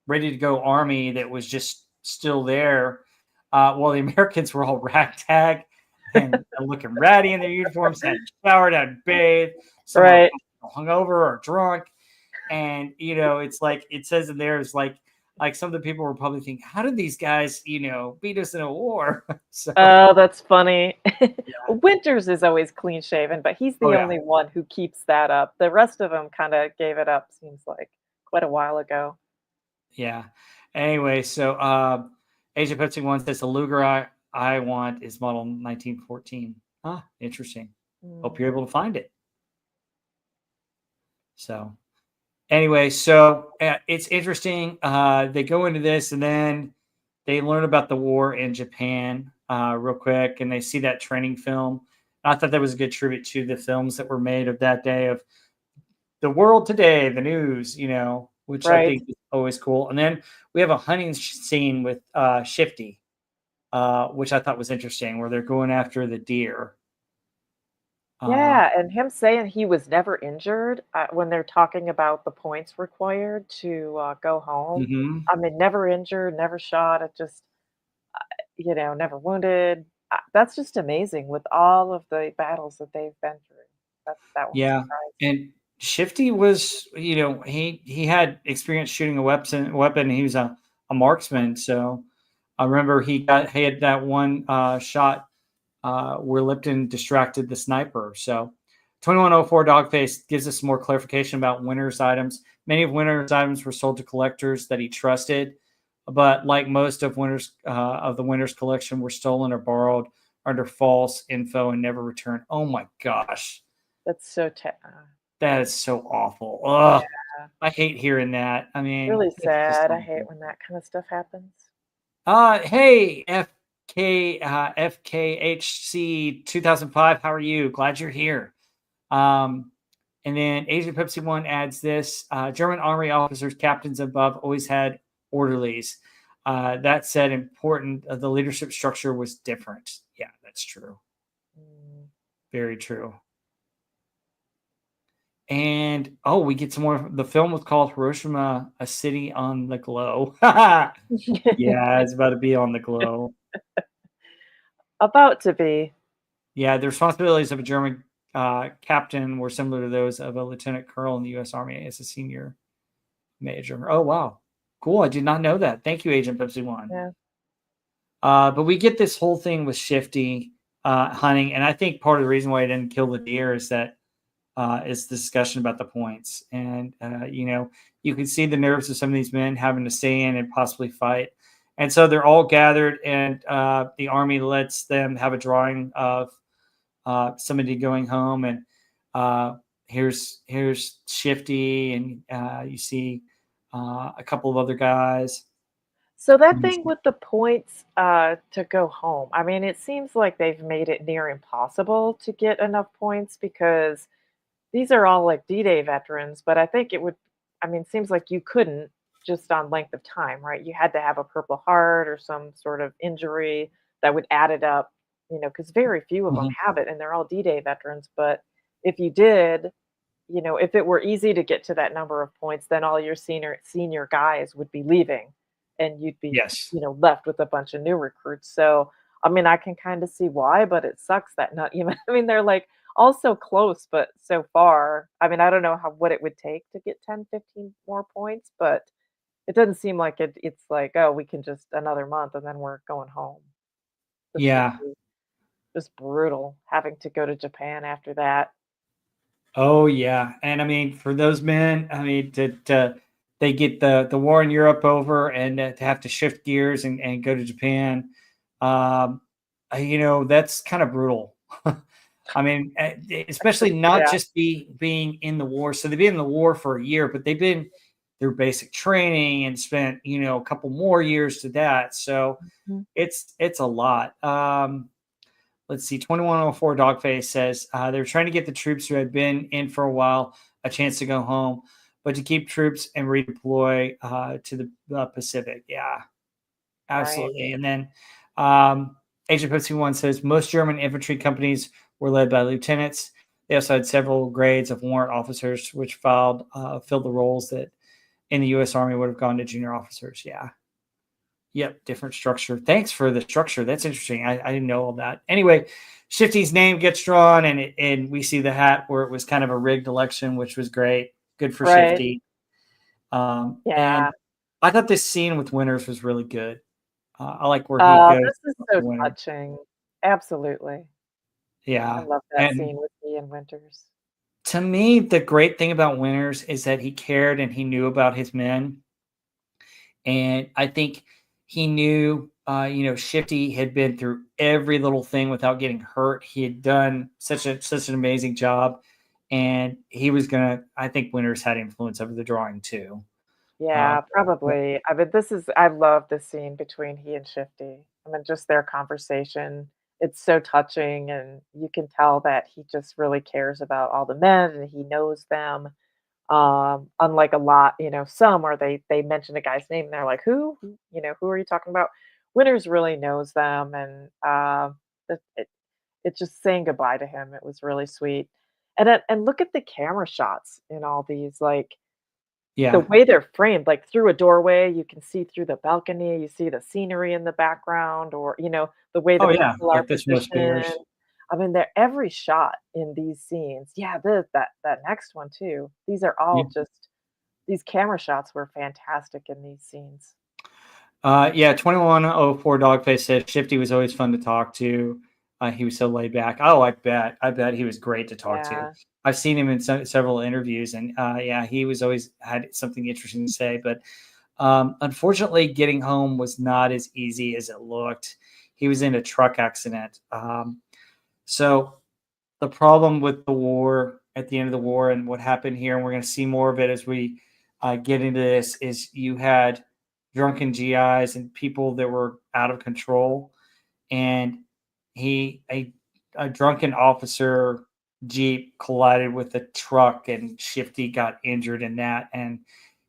ready to go army that was just still there, while the Americans were all ragtag and looking ratty in their uniforms, hadn't showered, hadn't bathed, some were Right. hungover or drunk. And it's like it says in there is like some of the people were probably thinking, how did these guys, beat us in a war? So Oh, that's funny. yeah. Winters is always clean shaven, but he's Oh the yeah. only one who keeps that up. The rest of them kind of gave it up, seems like quite a while ago. Yeah. Anyway, so Asia Pacific one says the Luger I want is model 1914. Ah, interesting. Hope Mm. you're able to find it. So anyway, so it's interesting. They go into this and then they learn about the war in Japan real quick, and they see that training film. I thought that was a good tribute to the films that were made of that day of the world today, the news, which I Right. think is always cool. And then we have a hunting scene with Shifty, which I thought was interesting, where they're going after the deer. Uh, Yeah, and him saying he was never injured when they're talking about the points required to go home. mhm. I mean, never injured, never shot. It just, never wounded. That's just amazing with all of the battles that they've been through. That one Yeah, surprised me. and Shifty was, he had experience shooting a weapon. He was a marksman, so I remember he had that one shot where Lipton distracted the sniper. So 2104 Dogface gives us some more clarification about Winter's items. Many of Winter's items were sold to collectors that he trusted, but like most of the Winter's collection, were stolen or borrowed under false info and never returned. Oh my gosh, That's so that is so awful. yeah, Ugh, I hate hearing that. I mean, really it's just sad. I hate awful. when that kind of stuff happens. Hey, FKHC 2005. How are you? Glad you're here. Um, and then Asia Pepsi One adds this: German army officers, captains above, always had orderlies. That said, important. The leadership structure was different. Yeah, that's true. Mm. Very true. And we get some more. The film was called Hiroshima, a city on the glow. Yeah, it's about to be on the glow. About to be. Yeah, the responsibilities of a German captain were similar to those of a lieutenant colonel in the U.S. Army as a senior major. Oh, wow. Cool. I did not know that. Thank you, Agent Pepsi One. Yeah. But we get this whole thing with Shifty hunting. And I think part of the reason why I didn't kill the deer is that is the discussion about the points. And, you can see the nerves of some of these men having to stay in and possibly fight. And so they're all gathered, and the army lets them have a drawing of somebody going home, and here's Shifty, and you see a couple of other guys. So that thing with the points to go home, I mean, it seems like they've made it near impossible to get enough points because these are all like D-Day veterans, but I think I mean, it seems like you couldn't just on length of time, right? You had to have a Purple Heart or some sort of injury that would add it up, because very few of them Mhm. have it and they're all D-Day veterans. But if you did, if it were easy to get to that number of points, then all your senior guys would be leaving and you'd be, Yes. left with a bunch of new recruits. So, I mean, I can kind of see why, but it sucks that not even I mean, they're like all so close, but so far. I mean, I don't know what it would take to get 10, 15 more points, but it doesn't seem like it's like, "Oh, we can just another month and then we're going home." This must Yeah. be just brutal having to go to Japan after that. Oh yeah, and I mean for those men, I mean to they get the war in Europe over and to have to shift gears and go to Japan, um, that's kind of brutal. I mean, especially not Yeah. just being in the war. So they've been in the war for a year, but they've been through basic training and spent a couple more years to that. So Mhm. it's a lot. Let's see, 2104 Dogface says they're trying to get the troops who had been in for a while a chance to go home, but to keep troops and redeploy to the Pacific. Yeah, Right. absolutely. And then Agent Pepsi One says most German infantry companies were led by lieutenants. They also had several grades of warrant officers, which filled the roles that in the U.S. Army would have gone to junior officers. Yeah. Yep, different structure. Thanks for the structure. That's interesting. I didn't know all that. Anyway, Shifty's name gets drawn, and we see the hat where it was kind of a rigged election, which was great. Good for Right. Shifty. Yeah. And I thought this scene with Winters was really good. I like where he goes This is to so Winter. touching. Absolutely. I Yeah, love that and scene with Ian Winters. to me, the great thing about Winters is that he cared and he knew about his men. And I think he knew, Shifty had been through every little thing without getting hurt. He had done such an amazing job, and he was gonna. I think Winters had influence over the drawing too. Uh, Yeah, probably. I mean, I love the scene between he and Shifty. I mean, just their conversation. It's so touching, and you can tell that he just really cares about all the men and he knows them. Unlike a lot, some where they mention a guy's name and they're like, who are you talking about? Winters really knows them, and it's just saying goodbye to him. It was really sweet. And look at the camera shots in all these, like the yeah. way they're framed, like through a doorway, you can see through the balcony, you see the scenery in the background, or the way the Oh yeah. people are Like this most positioned. viewers. I mean, they're every shot in these scenes. Yeah, that next one too. These are Yeah. all just these camera shots were fantastic in these scenes. Yeah. 2104 Dogface said Shifty was always fun to talk to. He was so laid back. Oh, I bet he was great to talk to. Yeah. I've seen him in several interviews, and yeah, he was always had something interesting to say. But unfortunately, getting home was not as easy as it looked. He was in a truck accident. So the problem with the war at the end of the war and what happened here, and we're going to see more of it as we get into this, is you had drunken GIs and people that were out of control, and he a drunken officer jeep collided with a truck, and Shifty got injured in that, and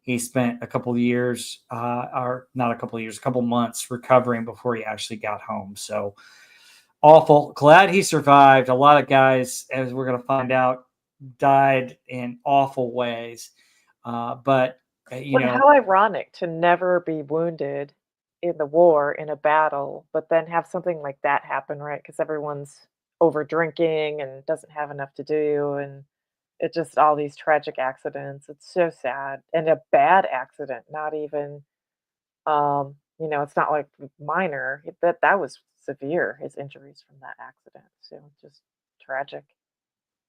he spent a couple of years, or not a couple of years, a couple months recovering before he actually got home. So awful. Glad he survived. A lot of guys, as we're going to find out, died in awful ways. But you But know, how ironic to never be wounded in the war, in a battle, but then have something like that happen, right? Because everyone's over drinking and doesn't have enough to do, and it just all these tragic accidents. It's so sad, and a bad accident, not even, it's not like minor. That was severe, his injuries from that accident. So just tragic.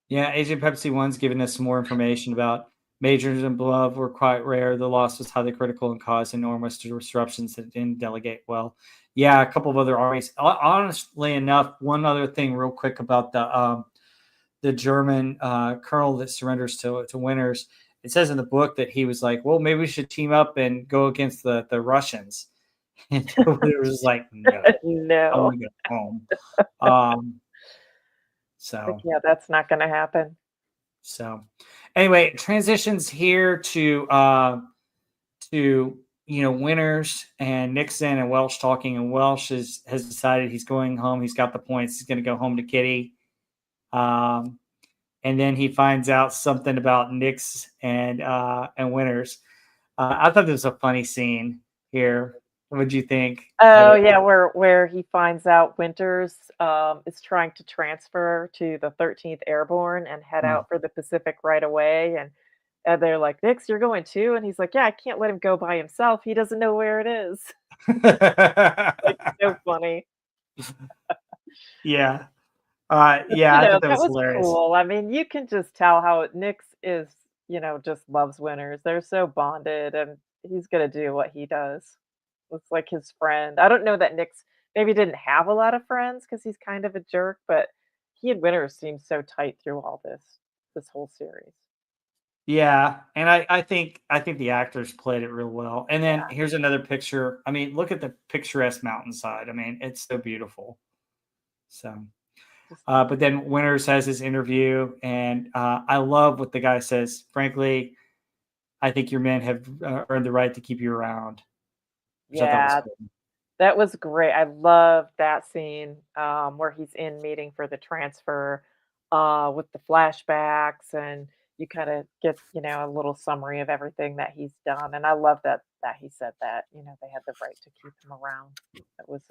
yeah, Agent Pepsi One's giving us some more information about majors and above were quite rare. The loss was highly critical and caused enormous disruptions that didn't delegate well. Yeah, a couple of other armies. Honestly enough, one other thing, real quick, about the German colonel that surrenders to Winters. It says in the book that he was like, "Well, maybe we should team up and go against the Russians." And Winters was like, "No, I No. want to go home." Um, Like, so yeah, that's not gonna happen. So, anyway, transitions here to Winters and Nixon and Welch talking, and Welch has decided he's going home. He's got the points. He's going to go home to Kitty, um, and then he finds out something about Nix and Winters. I thought this was a funny scene here. What'd you think, Oh, Heather? yeah, where he finds out Winters, is trying to transfer to the 13th Airborne and head Oh. out for the Pacific right away, and they're like, "Nix, you're going too?" And he's like, "Yeah, I can't let him go by himself. He doesn't know where it is." Like, so funny. Yeah. But, Yeah, I thought that that was was hilarious. cool. I mean, you can just tell how Nix is, just loves Winters. They're so bonded, and he's gonna do what he does. It's like his friend. I don't know that Nix maybe didn't have a lot of friends because he's kind of a jerk, but he and Winters seem so tight through all this whole series. Yeah, and I think the actors played it real well. And then Yeah. here's another picture. I mean, look at the picturesque mountainside. I mean, it's so beautiful. So, Just but then Winters has his interview, and I love what the guy says. Frankly, I think your men have earned the right to keep you around, which I thought was yeah, cool. that was great. I love that scene, where he's in meeting for the transfer, with the flashbacks, and you kinda get, a little summary of everything that he's done, and I love that he said that, they had the right to keep him around. That was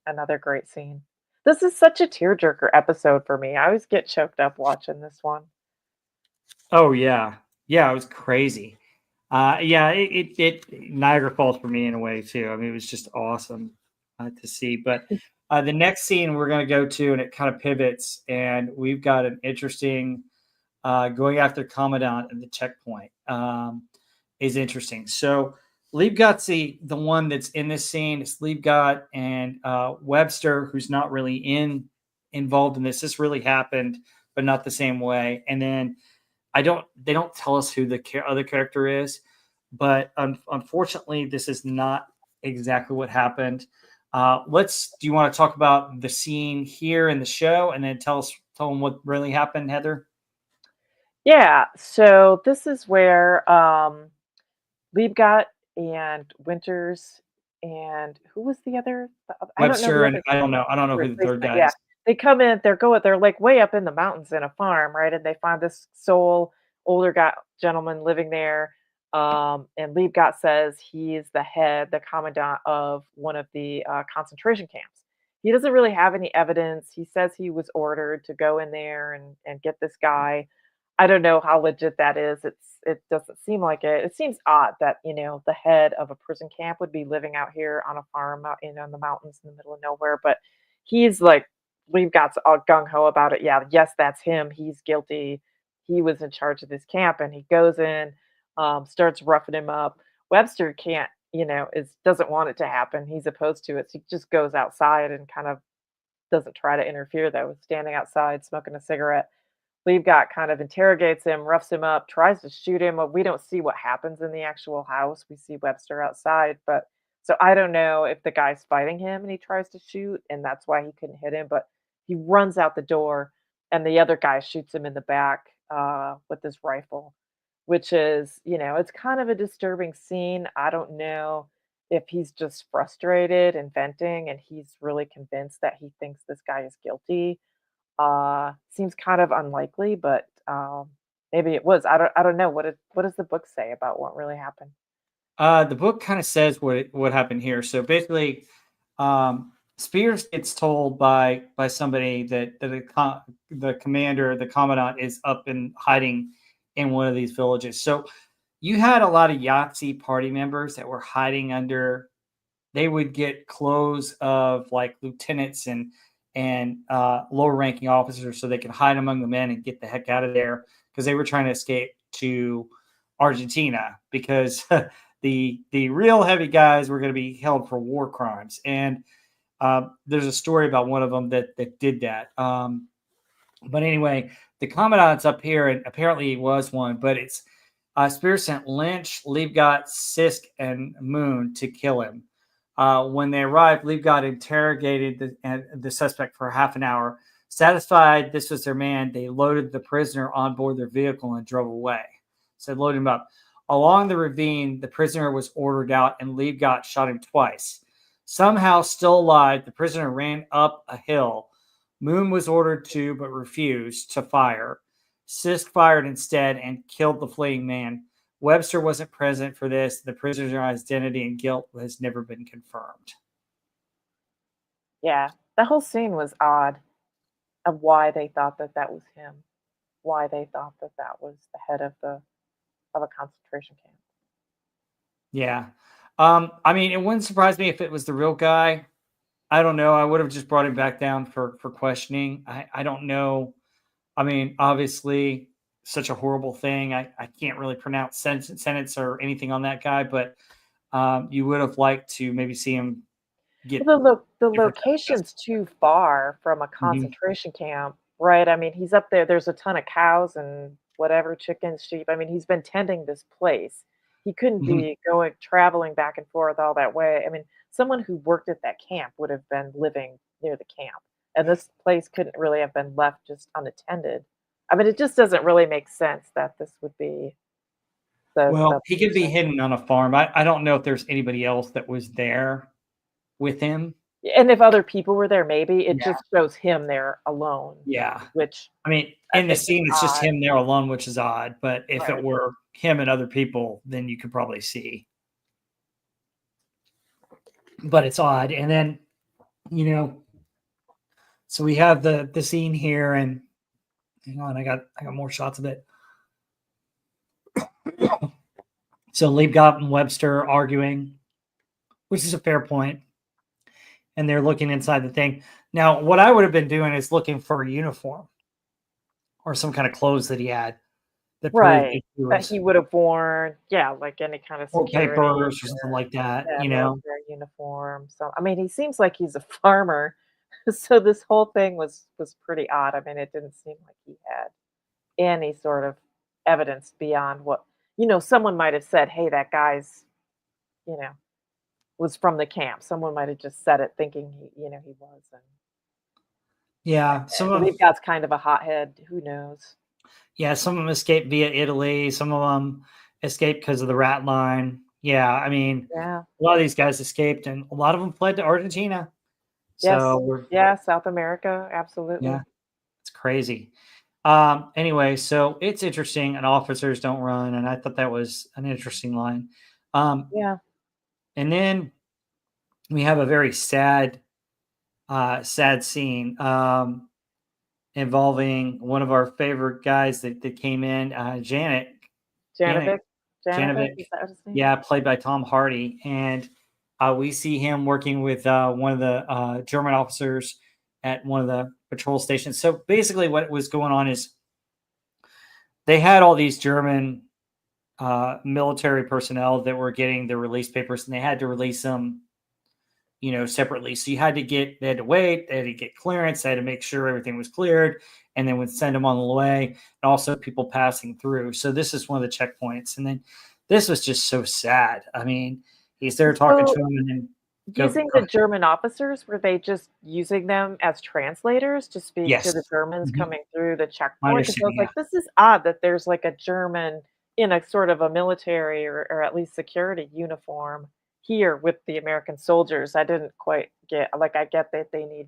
another great scene. This is such a tearjerker episode for me. I always get choked up watching this one. Oh yeah, yeah, it was crazy. Yeah, it Niagara Falls for me in a way too. I mean, it was just awesome to see. But the next scene we're going to go to, and it kind of pivots, and we've got an interesting going after Commandant at the checkpoint. Is interesting. So Liebgott's the one that's in this scene. It's Liebgott and Webster, who's not really involved in this. This really happened, but not the same way. And then they don't tell us who the other character is, but unfortunately, this is not exactly what happened. Do you want to talk about the scene here in the show, and then tell them what really happened, Heather? Yeah, so this is where, Liebgott and Winters and who was I don't know the Webster and other I don't know who the third replacement, guy yeah. is. They come in, they're, like, way up in the mountains in a farm, right, and they find this older guy gentleman living there, and Liebgott says he's the commandant of one of the, concentration camps. He doesn't really have any evidence. He says he was ordered to go in there and get this guy. I don't know how legit that is. It doesn't seem like it. It seems odd that, the head of a prison camp would be living out here on a farm out in the mountains in the middle of nowhere, but he's like we've got all gung ho about it. Yeah, yes, that's him. He's guilty. He was in charge of this camp, and he goes in, starts roughing him up. Webster can't, is doesn't want it to happen. He's opposed to it. So he just goes outside and kind of doesn't try to interfere though, standing outside smoking a cigarette. Got kind of interrogates him, roughs him up, tries to shoot him. We don't see what happens in the actual house. We see Webster outside, but so I don't know if the guy's fighting him and he tries to shoot, and that's why he couldn't hit him. But he runs out the door, and the other guy shoots him in the back with his rifle, which is, it's kind of a disturbing scene. I don't know if he's just frustrated and venting, and he's really convinced that he thinks this guy is guilty. Seems kind of unlikely, but, maybe it was. I don't know. What does the book say about what really happened? The book kind of says what happened here. So basically, Spears gets told by somebody that the commander, the commandant, is up and hiding in one of these villages. So you had a lot of Yahtzee party members that were hiding under. They would get clothes of like lieutenants and lower ranking officers so they could hide among the men and get the heck out of there because they were trying to escape to Argentina because the real heavy guys were going to be held for war crimes. And there's a story about one of them that did that. But anyway, the commandant's up here, and apparently he was one. But it's Spears sent Lynch, Liebgott, Sisk, and Moon to kill him. When they arrived, Liebgott interrogated the suspect for half an hour. Satisfied this was their man, they loaded the prisoner on board their vehicle and drove away. So load him up. Along the ravine, the prisoner was ordered out, and Liebgott shot him twice. Somehow, still alive, the prisoner ran up a hill. Moon was ordered to, but refused to fire. Sisk fired instead and killed the fleeing man. Webster wasn't present for this. The prisoner's identity and guilt has never been confirmed. Yeah, the whole scene was odd of why they thought that that was him, why they thought that that was the head of a concentration camp. Yeah. I mean, it wouldn't surprise me if it was the real guy. I don't know. I would have just brought him back down for questioning. I don't know. I mean, obviously, such a horrible thing. I can't really pronounce sentence or anything on that guy, but you would have liked to maybe see him get Well, the different type of location's justice. too far from a Mhm, concentration camp, right? I mean, he's up there, there's a ton of cows and whatever, chickens, sheep. I mean, he's been tending this place. He couldn't mhm. be going traveling back and forth all that way. I mean, someone who worked at that camp would have been living near the camp, and this place couldn't really have been left just unattended. I mean, it just doesn't really make sense that this would be the Well, he could be person. hidden on a farm. I don't know if there's anybody else that was there with him. And if other people were there, maybe it Yeah, just shows him there alone, yeah. which I mean, I in the think is scene, it's just odd. him there alone, which is odd. But if it Right. were him and other people, then you could probably see. But it's odd. And then, you know, so we have the scene here, and hang on, I got more shots of it. So Liebgott and Webster arguing, which is a fair point, and they're looking inside the thing. Now, what I would have been doing is looking for a uniform or some kind of clothes that he had that proved Right. that he That was he would have worn, yeah, like any kind of or security papers or something or, like that, yeah, you know? military uniform. So, I mean, he seems like he's a farmer. So this whole thing was pretty odd. I mean, it didn't seem like he had any sort of evidence beyond what, someone might have said, "Hey, that guy's, you know, was from the camp." Someone might have just said it thinking he was. And Yeah, some of Leavegott's kind of a hothead. Who knows? yeah, some of them escaped via Italy. Some of them escaped because of the rat line. Yeah, I mean, Yeah. a lot of these guys escaped, and a lot of them fled to Argentina. So Yes. we're Yeah, South America, yeah, absolutely. it's crazy. Anyway, so it's interesting, and officers don't run, and I thought that was an interesting line. Um, Yeah. and then we have a very sad scene involving one of our favorite guys that came in, Janet, Janovic? Janovic, Janovic, is that what his name is? yeah, played by Tom Hardy, and we see him working with one of the German officers at one of the patrol stations. So basically, what was going on is they had all these German military personnel that were getting the release papers, and they had to release them, separately. So they had to wait, they had to get clearance, they had to make sure everything was cleared, and then would send them on the way, and also people passing through. So this is one of the checkpoints. And then this was just so sad. I mean, he's there talking to So, him, and then using go the German officers, were they just using them as translators to speak to yes. the Germans Mhm. coming through the My checkpoint? Because I was understanding, yeah. like, "This is odd that there's, like, a German in a sort of a military or at least security uniform here with the American soldiers." I didn't quite get, like, I get that they need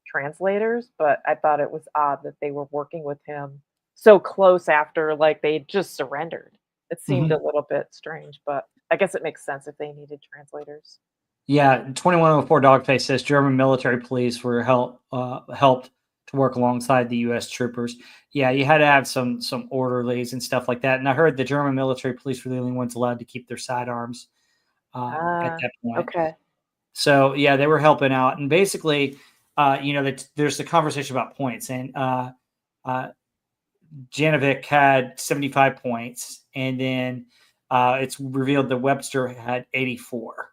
translators, but I thought it was odd that they were working with him so close after, like, they just surrendered. It seemed a Mhm. little bit strange, but I guess it makes sense if they needed translators. Yeah, 2104 Dogface says German military police were helped to work alongside the U.S. troopers. Yeah, you had to have some orderlies and stuff like that. And I heard the German military police were the only ones allowed to keep their sidearms at Ah, that point. okay. So yeah, they were helping out, and basically, there's the conversation about points, and uh, Janovic had 75 points, and then it's revealed that Webster had 84.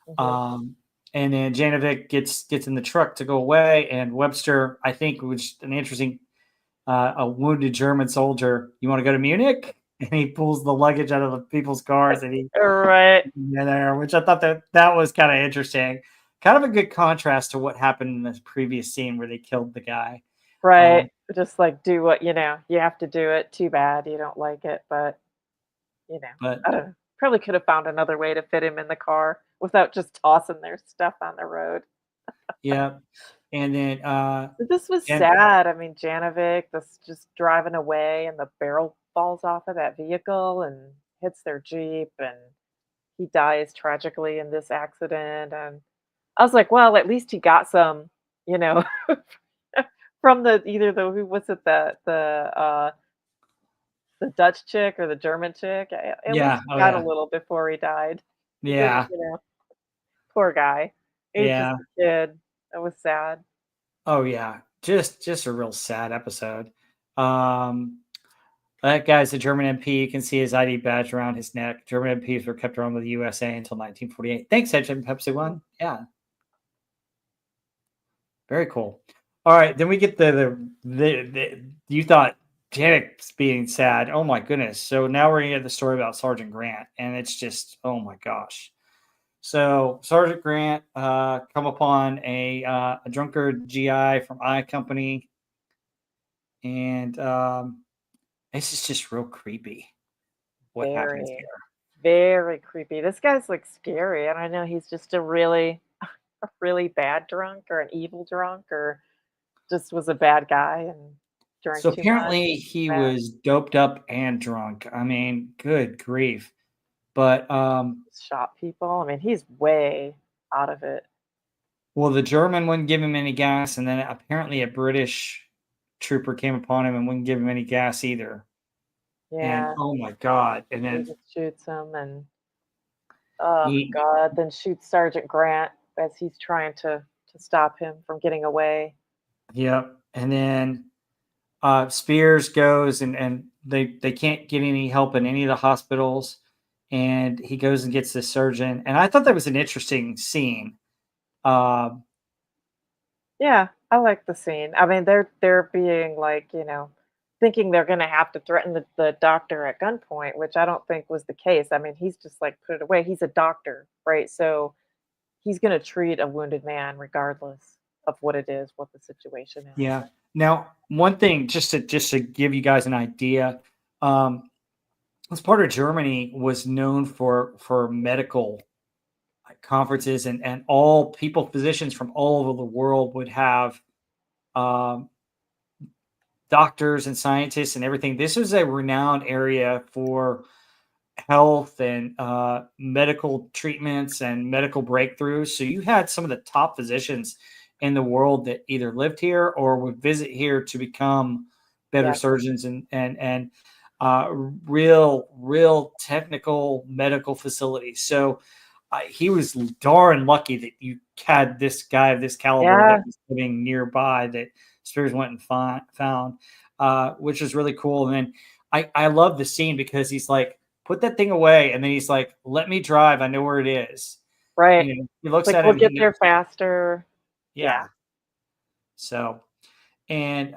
Mhm. Um, and then Janovic gets in the truck to go away, and Webster, I think, was an interesting a wounded German soldier. You want to go to Munich? And he pulls the luggage out of the people's cars, and he Right, there, which I thought that was kind of interesting. Kind of a good contrast to what happened in this previous scene where they killed the guy. right. Um, Just, like, do what you have to do it. Too bad you don't like it, but, but I don't know. Probably could have found another way to fit him in the car without just tossing their stuff on the road. yeah, and then But this was and sad. I mean, Janovic, this just driving away and the barrel falls off of that vehicle and hits their Jeep, and he dies tragically in this accident, and I was like, "Well, at least he got some, you know, from the either the who was it, the Dutch chick or the German chick? At least Yeah. he Oh got a yeah. little before he died. He didn't, Yeah. poor guy. He was just Yeah. a kid. That was sad. Oh yeah. Just a real sad episode. Um that guy's a German MP. You can see his ID badge around his neck. German MPs were kept around with the USA until 1948. Thanks, Hedge Pepsi Mm. One. Yeah, very cool. All right, then we get the you thought Janet's being sad. Oh my goodness. So now we're gonna get the story about Sergeant Grant, and it's just oh my gosh. So Sergeant Grant come upon a drunkard GI from I Company, and this is just real creepy. What happens Very, here? very creepy. This guy's, like, scary, and I know he's just a really bad drunk or an evil drunk or just was a bad guy and drank So too much. apparently he Bad. was doped up and drunk. I mean, good grief. But Shot people. I mean, he's way out of it. well, the German wouldn't give him any gas, and then apparently a British trooper came upon him and wouldn't give him any gas either. And Yeah, oh my god! And he then just shoots him and oh he, god, then shoots Sergeant Grant as he's trying to stop him from getting away. yep. And then Spears goes and they can't get any help in any of the hospitals, and he goes and gets the surgeon. And I thought that was an interesting scene. Uh, Yeah, I like the scene. I mean, they're being like, thinking they're gonna have to threaten the doctor at gunpoint, which I don't think was the case. I mean, he's just like put it away. He's a doctor, right? So he's gonna treat a wounded man regardless of what it is, what the situation is. Yeah. Now, one thing, just to give you guys an idea, this part of Germany was known for medical conferences, and all people, physicians from all over the world would have um, doctors and scientists and everything. This was a renowned area for health and medical treatments and medical breakthroughs. So you had some of the top physicians in the world that either lived here or would visit here to become better Yeah, surgeons and uh, real technical medical facilities. So he was darn lucky that you had this guy of this caliber that yeah, was living nearby that Spears went and found, which is really cool. And then I love the scene because he's like, put that thing away. And then he's like, let me drive. I know where it is. right. You know, he It's looks like at we'll him. get He there knows. faster. Yeah, Yeah. So, and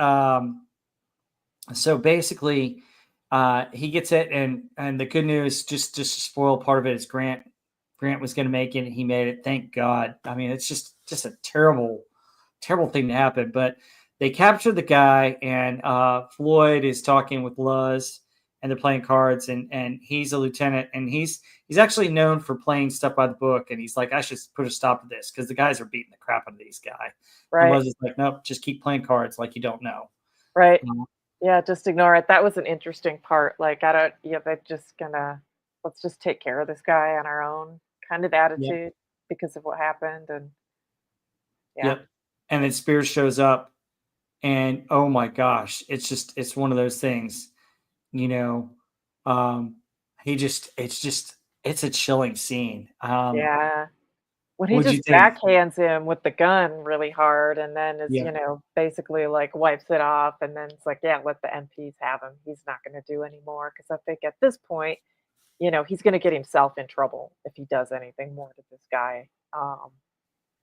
so basically, he gets it. And the good news, just to spoil part of it, is Grant was going to make it. He made it. Thank God. I mean, it's just a terrible thing to happen. But they capture the guy, and Floyd is talking with Luz, and they're playing cards, and he's a lieutenant, and he's actually known for playing stuff by the book, and he's like, I should put a stop to this because the guys are beating the crap out of these guys. And right, Luz is like, nope, just keep playing cards like you don't know. right. Um, Yeah, just ignore it. That was an interesting part. Like, I don't, yeah, they're just gonna, let's just take care of this guy on our own kind of yep, attitude because of what happened. And yeah, yep. And then Spears shows up, and oh my gosh, it's one of those things, you know. Um, it's a chilling scene. yeah. When he What'd you just think? backhands him with the gun really hard and then is, Yeah, basically like wipes it off and then it's like, yeah, let the MPs have him. He's not going to do anymore. Because I think at this point, he's going to get himself in trouble if he does anything more to this guy.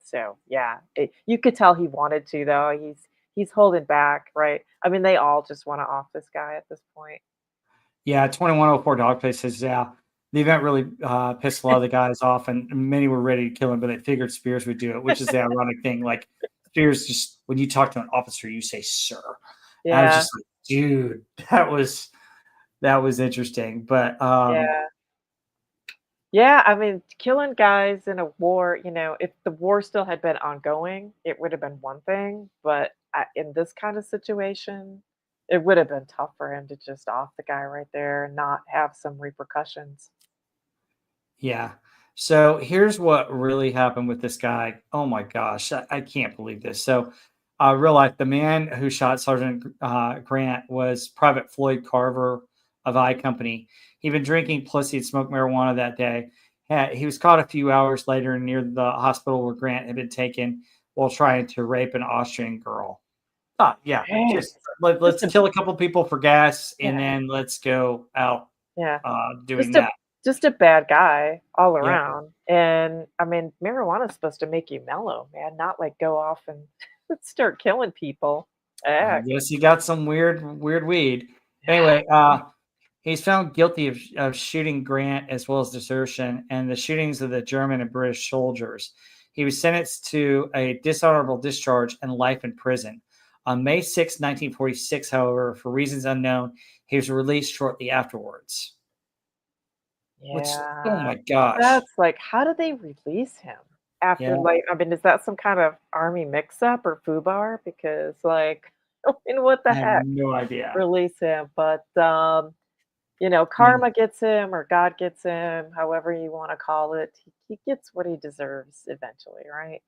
So yeah, you could tell he wanted to though. He's holding back, right? I mean, they all just want to off this guy at this point. yeah. 2104 Dog Face says, yeah. The event really pissed a lot of the guys off, and many were ready to kill him, but they figured Spears would do it, which is the ironic thing. Like Spears, just when you talk to an officer, you say "sir." And I was Yeah, just like, dude, that was interesting. But yeah. Yeah, I mean, killing guys in a war, if the war still had been ongoing, it would have been one thing, but in this kind of situation, It would have been tough for him to just off the guy right there and not have some repercussions. Yeah. So here's what really happened with this guy. Oh my gosh, I can't believe this. So, real life, the man who shot Sergeant Grant was Private Floyd Carver of I Company. He'd been drinking, plus he'd smoked marijuana that day. He was caught a few hours later near the hospital where Grant had been taken while trying to rape an Austrian girl. Yeah, Dang, just just let's a kill a couple people for gas, and yeah, then let's go out yeah. doing Just a that. just a bad guy all Yep. around. And I mean, marijuana is supposed to make you mellow, man, not like go off and start killing people. I Heck. guess he got some weird weed. Yeah. Anyway, he's found guilty of shooting Grant as well as desertion and the shootings of the German and British soldiers. He was sentenced to a dishonorable discharge and life in prison. On May 6, 1946, however, for reasons unknown, he was released shortly afterwards. Which, oh Yeah. my gosh. That's like, how did they release him after, Yeah, like I mean, is that some kind of army mix-up or FUBAR? Because, like, I mean, what the I have heck? no idea. Release him, but, Mm. karma gets him or God gets him, however you wanna call it. He gets what he deserves eventually, right?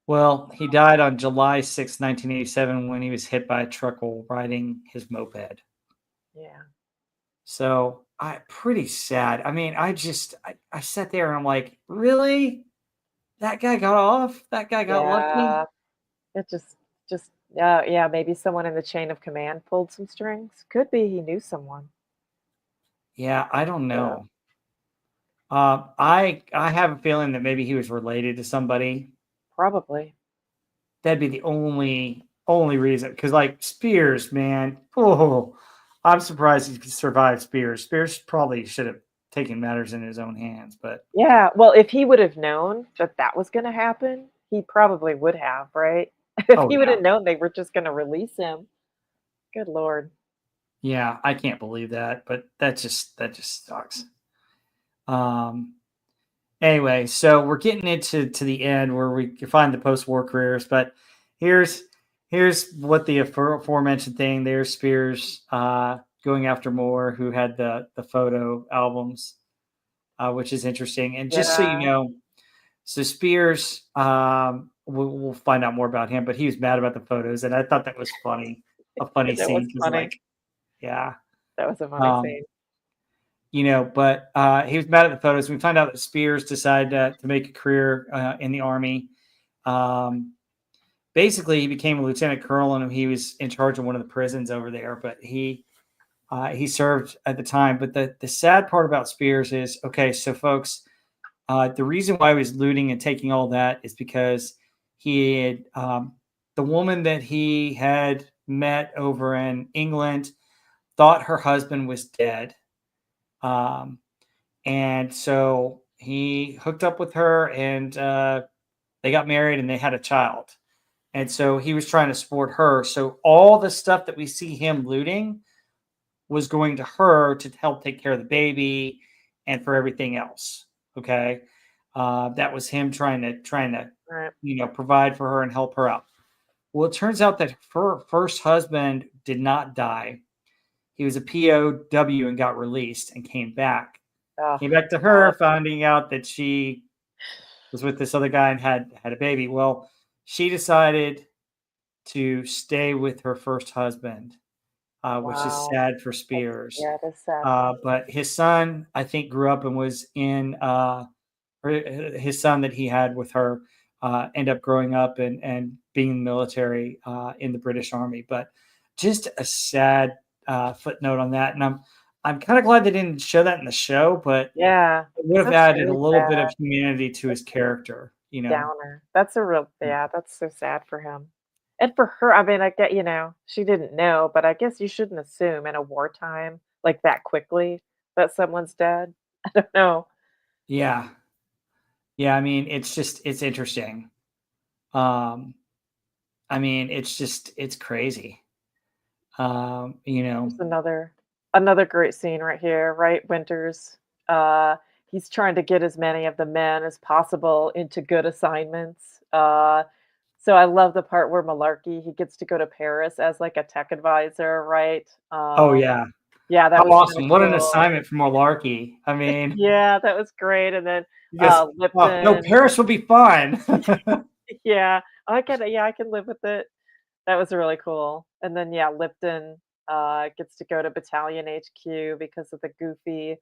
Well, he died on July 6, 1987, when he was hit by a truck while riding his moped. Yeah. So I pretty sad. I mean, I sat there and I'm like, really? That guy got off? That guy got lucky? Yeah. It just yeah, maybe someone in the chain of command pulled some strings. Could be he knew someone. Yeah, I don't Yeah, know. I have a feeling that maybe he was related to somebody. probably. That'd be the only reason. Because like Spears, man, oh, I'm surprised he survived Spears. Spears probably should have taken matters in his own hands, but Yeah, well, if he would have known that that was gonna happen, he probably would have, right? If oh he would yeah, have known they were just gonna release him, good lord. yeah, I can't believe that, but that just sucks. Um, Anyway, so we're getting into the end where we can find the post-war careers, but here's here's what the aforementioned thing. There's Spears going after Moore, who had the photo albums, which is interesting. And just so you Yeah, know, so Spears, we'll find out more about him, but he was mad about the photos, and I thought that was funny, a funny that was scene because funny. like, yeah. That was a funny Um, scene. but he was mad at the photos. We find out that Spears decided to make a career in the army. Um, Basically, he became a lieutenant colonel and he was in charge of one of the prisons over there. But he served at the time. But the sad part about Spears is okay. So, folks, the reason why he was looting and taking all that is because he had the woman that he had met over in England thought her husband was dead. Um, And so he hooked up with her and they got married and they had a child. And so he was trying to support her. So all the stuff that we see him looting was going to her to help take care of the baby and for everything else. Okay. That was him trying to Right. provide for her and help her out. Well, it turns out that her first husband did not die. He was a POW and got released and came back. Oh, Came back to her, God. finding out that she was with this other guy and had a baby. Well, she decided to stay with her first husband, which is Wow. sad for That's Spears. yeah, that's sad for him. But his son, I think, grew up and was in his son that he had with her ended up growing up and being in the military in the British Army. But just a sad footnote on that. And I'm kind of glad they didn't show that in the show, but Yeah, it would have that's added a really little bit sad. of humanity to his That's a character. downer. That's a real yeah, that's so sad for him. And for her, I mean, I get, she didn't know, but I guess you shouldn't assume in a wartime like that quickly that someone's dead. I don't know. Yeah. Yeah, I mean, it's interesting. Um, I mean, it's crazy. Um, you know, There's another great scene right here, right? Winters. Uh, he's trying to get as many of the men as possible into good assignments. So I love the part where Malarkey, he gets to go to Paris as like a tech advisor, right? Oh yeah. Yeah, How that was kind of awesome. What an cool. assignment for Malarkey. I mean, Yeah, that was great. And then he goes, oh no, Lipton, Paris will be fun. yeah, I can live with it. That was really cool. And then yeah, Lipton gets to go to Battalion HQ because of the goofy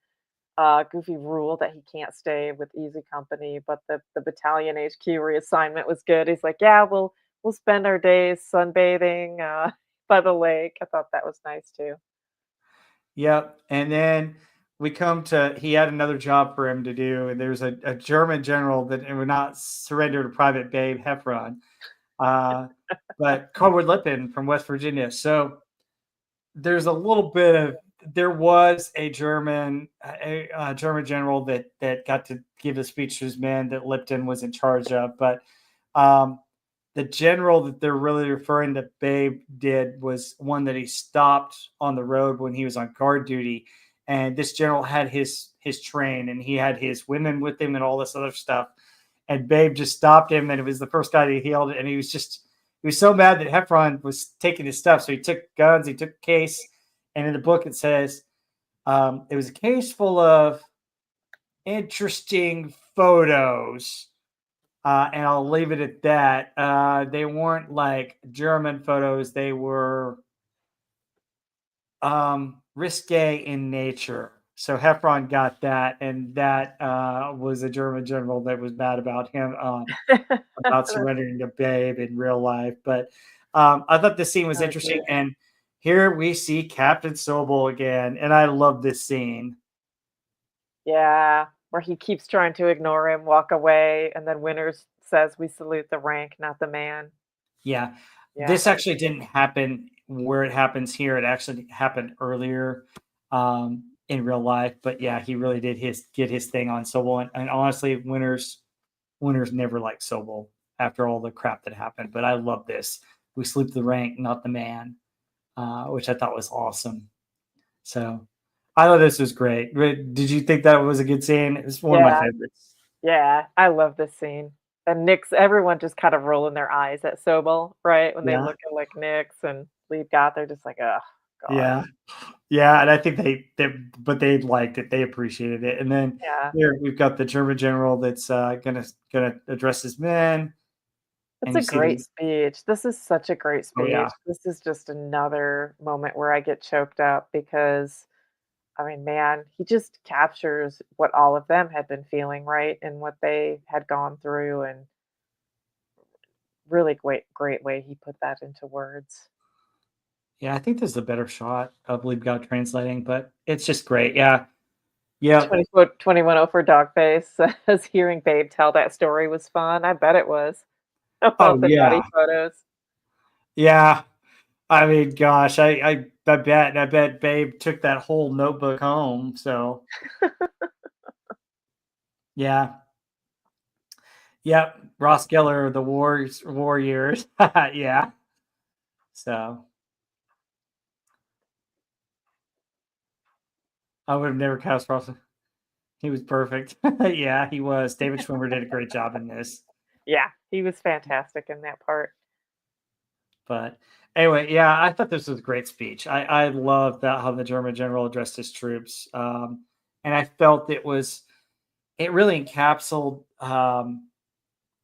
rule that he can't stay with Easy Company, but the Battalion HQ reassignment was good. He's like, "Yeah, we'll spend our days sunbathing by the lake." I thought that was nice too. Yep. And then we come to he had another job for him to do, and there's a German general that would not surrender to Private Babe Heffron, uh, but Corwin Lippin from West Virginia. So there's a little bit of there was a German general that got to give a speech to his men that Lipton was in charge of, but um, the general that they're really referring to Babe did was one that he stopped on the road when he was on guard duty, and this general had his train and he had his women with him and all this other stuff, and Babe just stopped him, and it was the first guy that he held, and he was so mad that Heffron was taking his stuff. So he took guns, he took a case, and in the book it says it was a case full of interesting photos. And I'll leave it at that. They weren't like German photos, they were risque in nature. So Heffron got that, and that was a German general that was mad about him about surrendering to Babe in real life. But I thought this scene was Oh, interesting. dear. And here we see Captain Sobel again. And I love this scene. Yeah, where he keeps trying to ignore him, walk away, and then Winters says, "We salute the rank, not the man." Yeah. Yeah, This that was actually good. didn't happen where it happens here. It actually happened earlier in real life. But yeah, he really did get his thing on Sobel. And honestly, Winners never liked Sobel after all the crap that happened. But I love this. We salute the rank, not the man, which I thought was awesome. So I thought this was great. Did you think that was a good scene? It's one of my Yeah, favorites. yeah, I love this scene. And Nick's everyone just kind of rolling their eyes at Sobel, right? When they Yeah. look at like Nix and Lead God, they're just like, "Oh God." Yeah. Yeah, and I think but they liked it. They appreciated it. And then Yeah. here we've got the German general that's gonna address his men, It's and you a see great the speech. This is such a great oh yeah, speech. This is just another moment where I get choked up because I mean, man, he just captures what all of them had been feeling, right? And what they had gone through and really great way he put that into words. yeah. I think there's a better shot of Leap God translating, but it's just great. Yeah, yeah. 21 for Dogface says hearing Babe tell that story was fun. I bet it was Oh about the nutty yeah, photos. yeah. I mean, gosh, I bet Babe took that whole notebook home. So yeah, yep. Ross Geller, the war years. Yeah. So I would have never cast Ross. He was perfect. Yeah, he was. David Schwimmer did a great job in this. Yeah, he was fantastic in that part. But anyway, yeah, I thought this was a great speech. I love that how the German general addressed his troops, and I felt it really encapsulated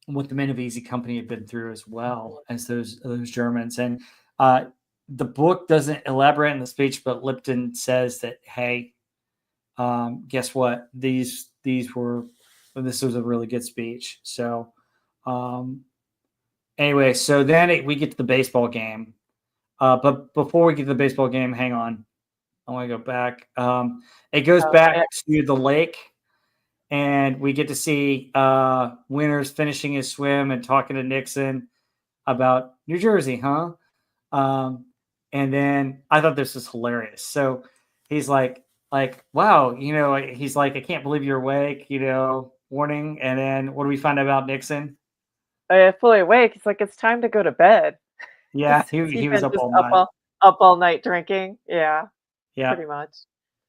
what the men of Easy Company had been through as well as those Germans. And the book doesn't elaborate on the speech, but Lipton says that hey, guess what? This was a really good speech. So um, anyway, so then we get to the baseball game. But before we get to the baseball game, hang on. I want to go back. It goes Oh, back Nick. to the lake, and we get to see Winters finishing his swim and talking to Nixon about New Jersey, huh? Um, and then I thought this was hilarious. So he's like, wow, he's like, I can't believe you're awake, warning. And then what do we find out about Nixon? Fully awake. He's like, it's time to go to bed. Yeah, Has he he was been up just all night. up all night drinking? Yeah, Yeah. pretty much.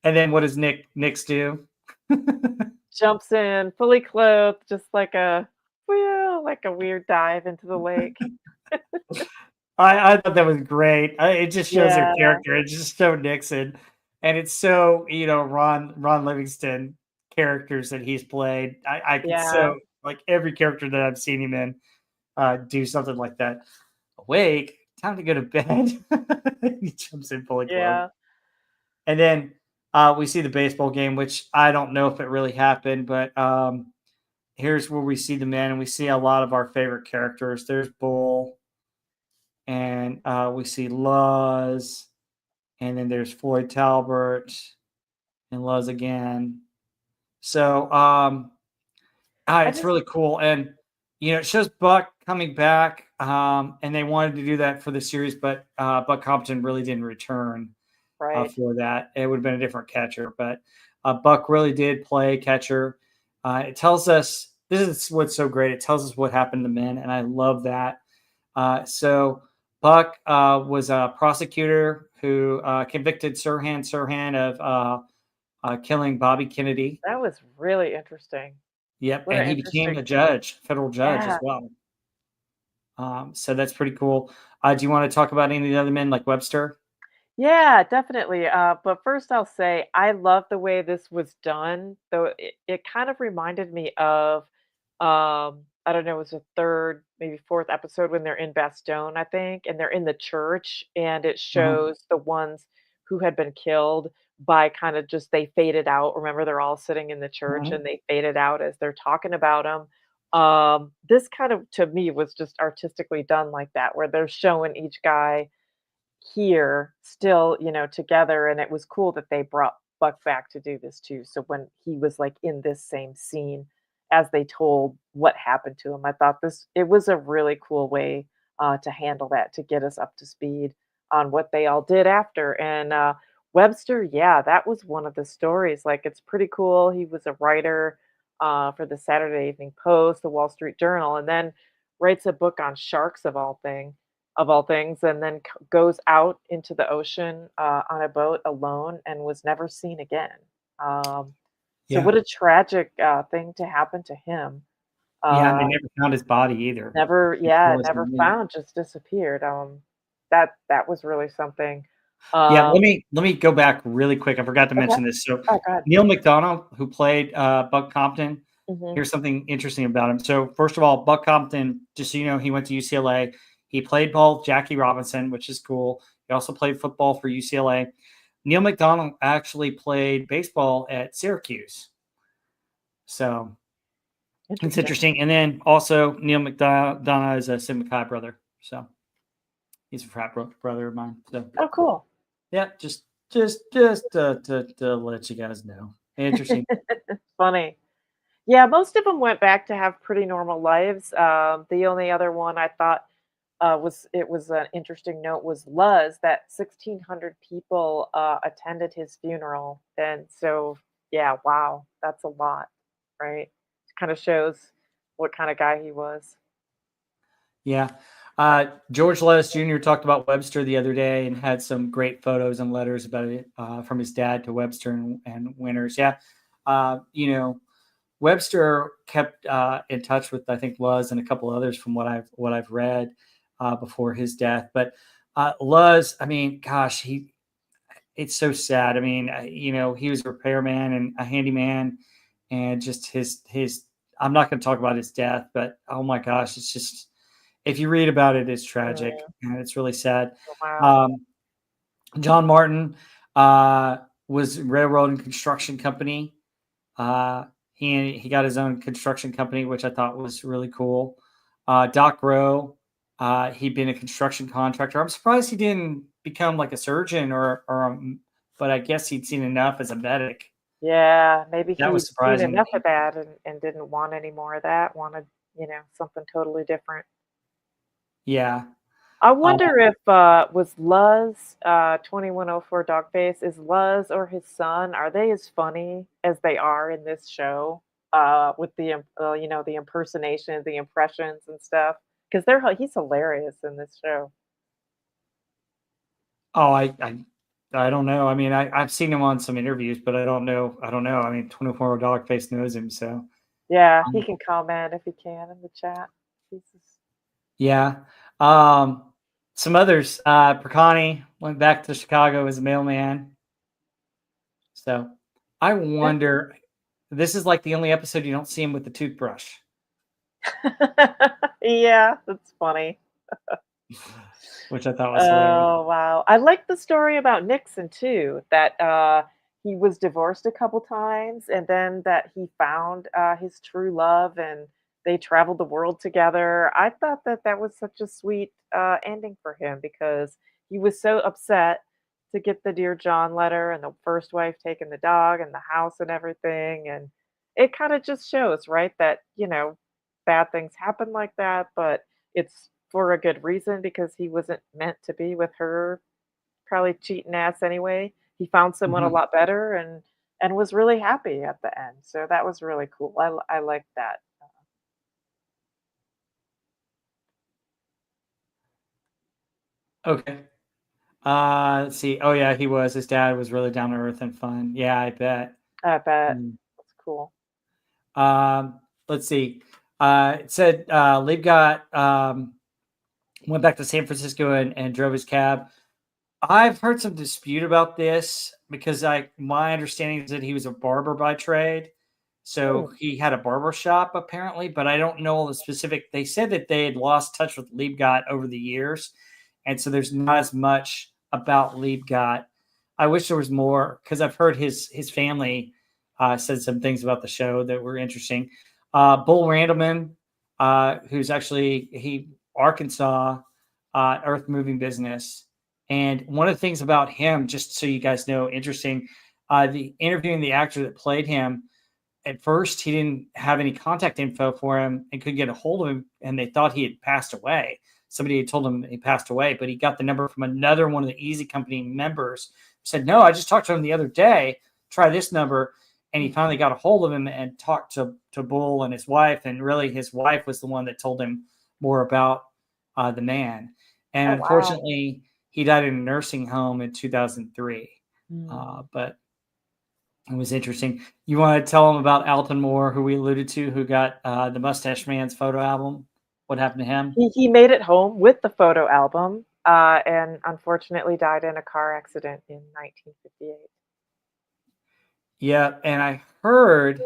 And then what does Nix do? Jumps in, fully clothed, just like a, well, like a weird dive into the lake. I thought that was great. It just shows their Yeah, character. It's just so Nixon, and it's so Ron Livingston characters that he's played. I could yeah, so like every character that I've seen him in do something like that. Awake, time to go to bed. He jumps in fully clothed, yeah. and then we see the baseball game, which I don't know if it really happened, but here's where we see the men, and we see a lot of our favorite characters. There's Bull, and we see Luz, and then there's Floyd Talbert and Luz again. So I it's just really cool, and it shows Buck coming back, and they wanted to do that for the series, but Buck Compton really didn't return right. for that. It would have been a different catcher, but Buck really did play catcher. It tells us this is what's so great. It tells us what happened to men, and I love that. So Buck was a prosecutor who convicted Sirhan of killing Bobby Kennedy. That was really interesting. Yep, What and an he became interesting a judge, federal judge as yeah. well. So that's pretty cool. Do you want to talk about any of the other men like Webster? Yeah, definitely. But first, I'll say I love the way this was done. Though it kind of reminded me of, I don't know, it was the third, maybe fourth episode when they're in Bastogne, I think, and they're in the church, and it Uh-huh. shows the ones who had been killed by kind of just they faded out. Remember, they're all sitting in the church Uh-huh. and they faded out as they're talking about them. This kind of to me was just artistically done like that, where they're showing each guy here still, together, and it was cool that they brought Buck back to do this too. So when he was like in this same scene as they told what happened to him, I thought this it was a really cool way to handle that to get us up to speed on what they all did after. And Webster, yeah, that was one of the stories. Like it's pretty cool. He was a writer for the Saturday Evening Post, the Wall Street Journal, and then writes a book on sharks of all things, and then goes out into the ocean on a boat alone and was never seen again. So Yeah. what a tragic thing to happen to him. Yeah, and they Uh, never found his body either. never, Before yeah, his never night. found, just disappeared. That was really something. Yeah, let Um, me go back really quick. I forgot to okay. mention this. So Oh, God. Neil McDonough, who played Buck Compton, Hmm. here's something interesting about him. So first of all, Buck Compton, just so you know, he went to UCLA. He played ball with Jackie Robinson, which is cool. He also played football for UCLA. Neil McDonough actually played baseball at Syracuse. So it's Interesting. interesting. And then also Neil McDonough is a Sid McKay brother. So he's a frat brother of mine. So Oh, cool. yeah, just to let you guys know. Interesting. Funny. Yeah, most of them went back to have pretty normal lives. The only other one I thought was an interesting note was Luz that 1,600 people attended his funeral, and so yeah, wow, that's a lot, right? Kind of shows what kind of guy he was. Yeah. George Lettuce Jr. talked about Webster the other day and had some great photos and letters about it from his dad to Webster and Winters. Yeah. Webster kept in touch with, I think, Luz and a couple others from what I've read before his death. But Luz, I mean, gosh, it's so sad. I mean, he was a repairman and a handyman, and just his. I'm not going to talk about his death, but oh my gosh, it's just if you read about it, it's tragic Mm, and it's really sad. wow. Um, John Martin uh, was railroad and construction company. He got his own construction company, which I thought was really cool. Doc Rowe, he'd been a construction contractor. I'm surprised he didn't become like a surgeon but I guess he'd seen enough as a medic. Yeah, maybe That was he'd seen surprising to enough me. of that and didn't want any more of that. Wanted, something totally different. Yeah. I Uh, wonder if was Luz 2104 Dogface is Luz or his son, are they as funny as they are in this show with the impersonations, the impressions and stuff, because he's hilarious in this show. oh, I don't know. I mean, I've seen him on some interviews, but I don't know. I don't know. I mean, 24 Dog Face knows him, so Yeah, he um, can comment if he can in the chat. Jesus. Yeah. Some others. Prakani went back to Chicago as a mailman. So I Yeah. wonder. This is like the only episode you don't see him with the toothbrush, Yeah, that's funny. which I thought was hilarious. Oh, wow. I like the story about Nixon too, that he was divorced a couple times and then that he found his true love and they traveled the world together. I thought that that was such a sweet ending for him because he was so upset to get the Dear John letter and the first wife taking the dog and the house and everything. And it kind of just shows, right, that, bad things happen like that, but it's for a good reason because he wasn't meant to be with her probably cheating ass anyway. He found someone a Mhm. lot better and was really happy at the end. So that was really cool. I like that. Okay. Let's see. Oh yeah, he was. His dad was really down to earth and fun. Yeah, I bet. I bet. Mm. That's cool. Let's see. It said Liebgott went back to San Francisco and drove his cab. I've heard some dispute about this because my understanding is that he was a barber by trade. Hmm. So he had a barber shop apparently, but I don't know all the specific. They said that they had lost touch with Liebgott over the years. And so there's not as much about Liebgott. I wish there was more because I've heard his family said some things about the show that were interesting. Bull Randleman, who's actually he Arkansas earth moving business. And one of the things about him, just so you guys know, interesting, the interviewing the actor that played him, at first he didn't have any contact info for him and couldn't get a hold of him, and they thought he had passed away. Somebody had told him he passed away, but he got the number from another one of the Easy Company members. Said, "No, I just talked to him the other day. Try this number." And he finally got a hold of him and talked to Bull and his wife. And really, his wife was the one that told him more about the man. And Oh wow. unfortunately, he died in a nursing home in 2003. Hmm. But it was interesting. You want to tell them about Alton Moore, who we alluded to, who got the Mustache Man's photo album? What happened to him? He made it home with the photo album and unfortunately died in a car accident in 1958. Yeah, and I heard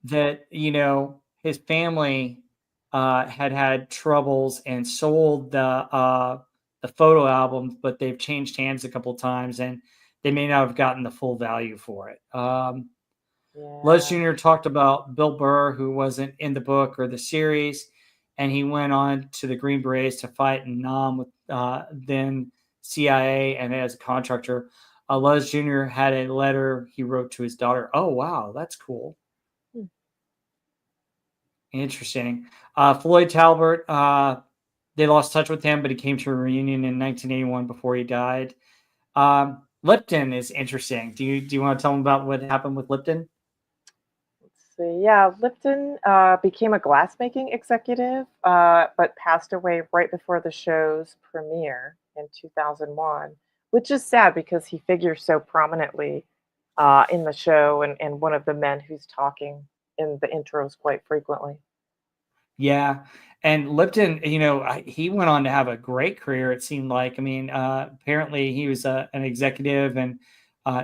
that his family had had troubles and sold the photo albums, but they've changed hands a couple times, and they may not have gotten the full value for it. Les Yeah. Jr. talked about Bill Burr, who wasn't in the book or the series, and he went on to the Green Berets to fight in Nam with then CIA and as a contractor. Les Jr. had a letter he wrote to his daughter. Oh, wow, that's cool. Hmm. Interesting. Floyd Talbert, they lost touch with him, but he came to a reunion in 1981 before he died. Lipton is interesting. Do you want to tell him about what happened with Lipton? Let's see. Yeah, Lipton became a glassmaking executive, but passed away right before the show's premiere in 2001, which is sad because he figures so prominently in the show and one of the men who's talking in the intros quite frequently. Yeah, and Lipton, he went on to have a great career. It seemed like. I mean, apparently he was an executive and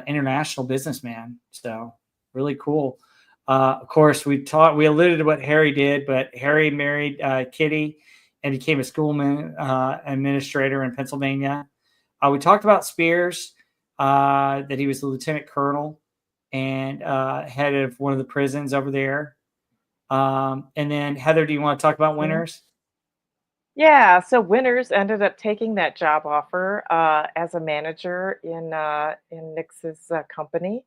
international businessman. So really cool. Of course, we alluded to what Harry did, but Harry married Kitty and became a schoolman administrator in Pennsylvania. We talked about Spears, that he was a lieutenant colonel and head of one of the prisons over there. And then Heather, do you want to talk about Mhm. Winners? Yeah, so Winters ended up taking that job offer as a manager in Nix's company.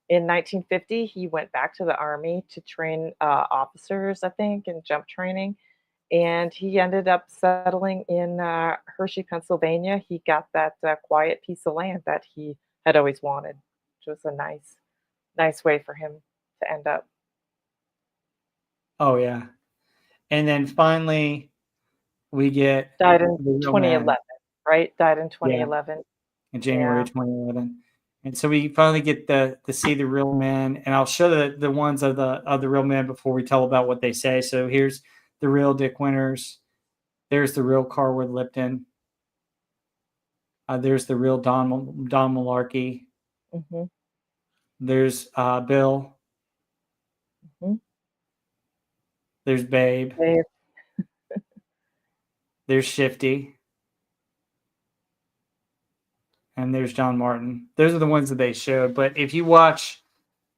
In 1950, he went back to the army to train officers, I think, in jump training, and he ended up settling in Hershey, Pennsylvania. He got that quiet piece of land that he had always wanted, which was a nice way for him to end up. Oh yeah. And then finally we get Died in the real man. 2011, right? Died in Yeah, 2011. in January Yeah. 2011. And so we finally get to see the real men. And I'll show the ones of the real men before we tell about what they say. So here's the real Dick Winters. There's the real Carwood Lipton. There's the real Don Malarkey. Mhm. There's Bill. Mhm. There's Babe. Dave. There's Shifty. And there's John Martin. Those are the ones that they showed. But if you watch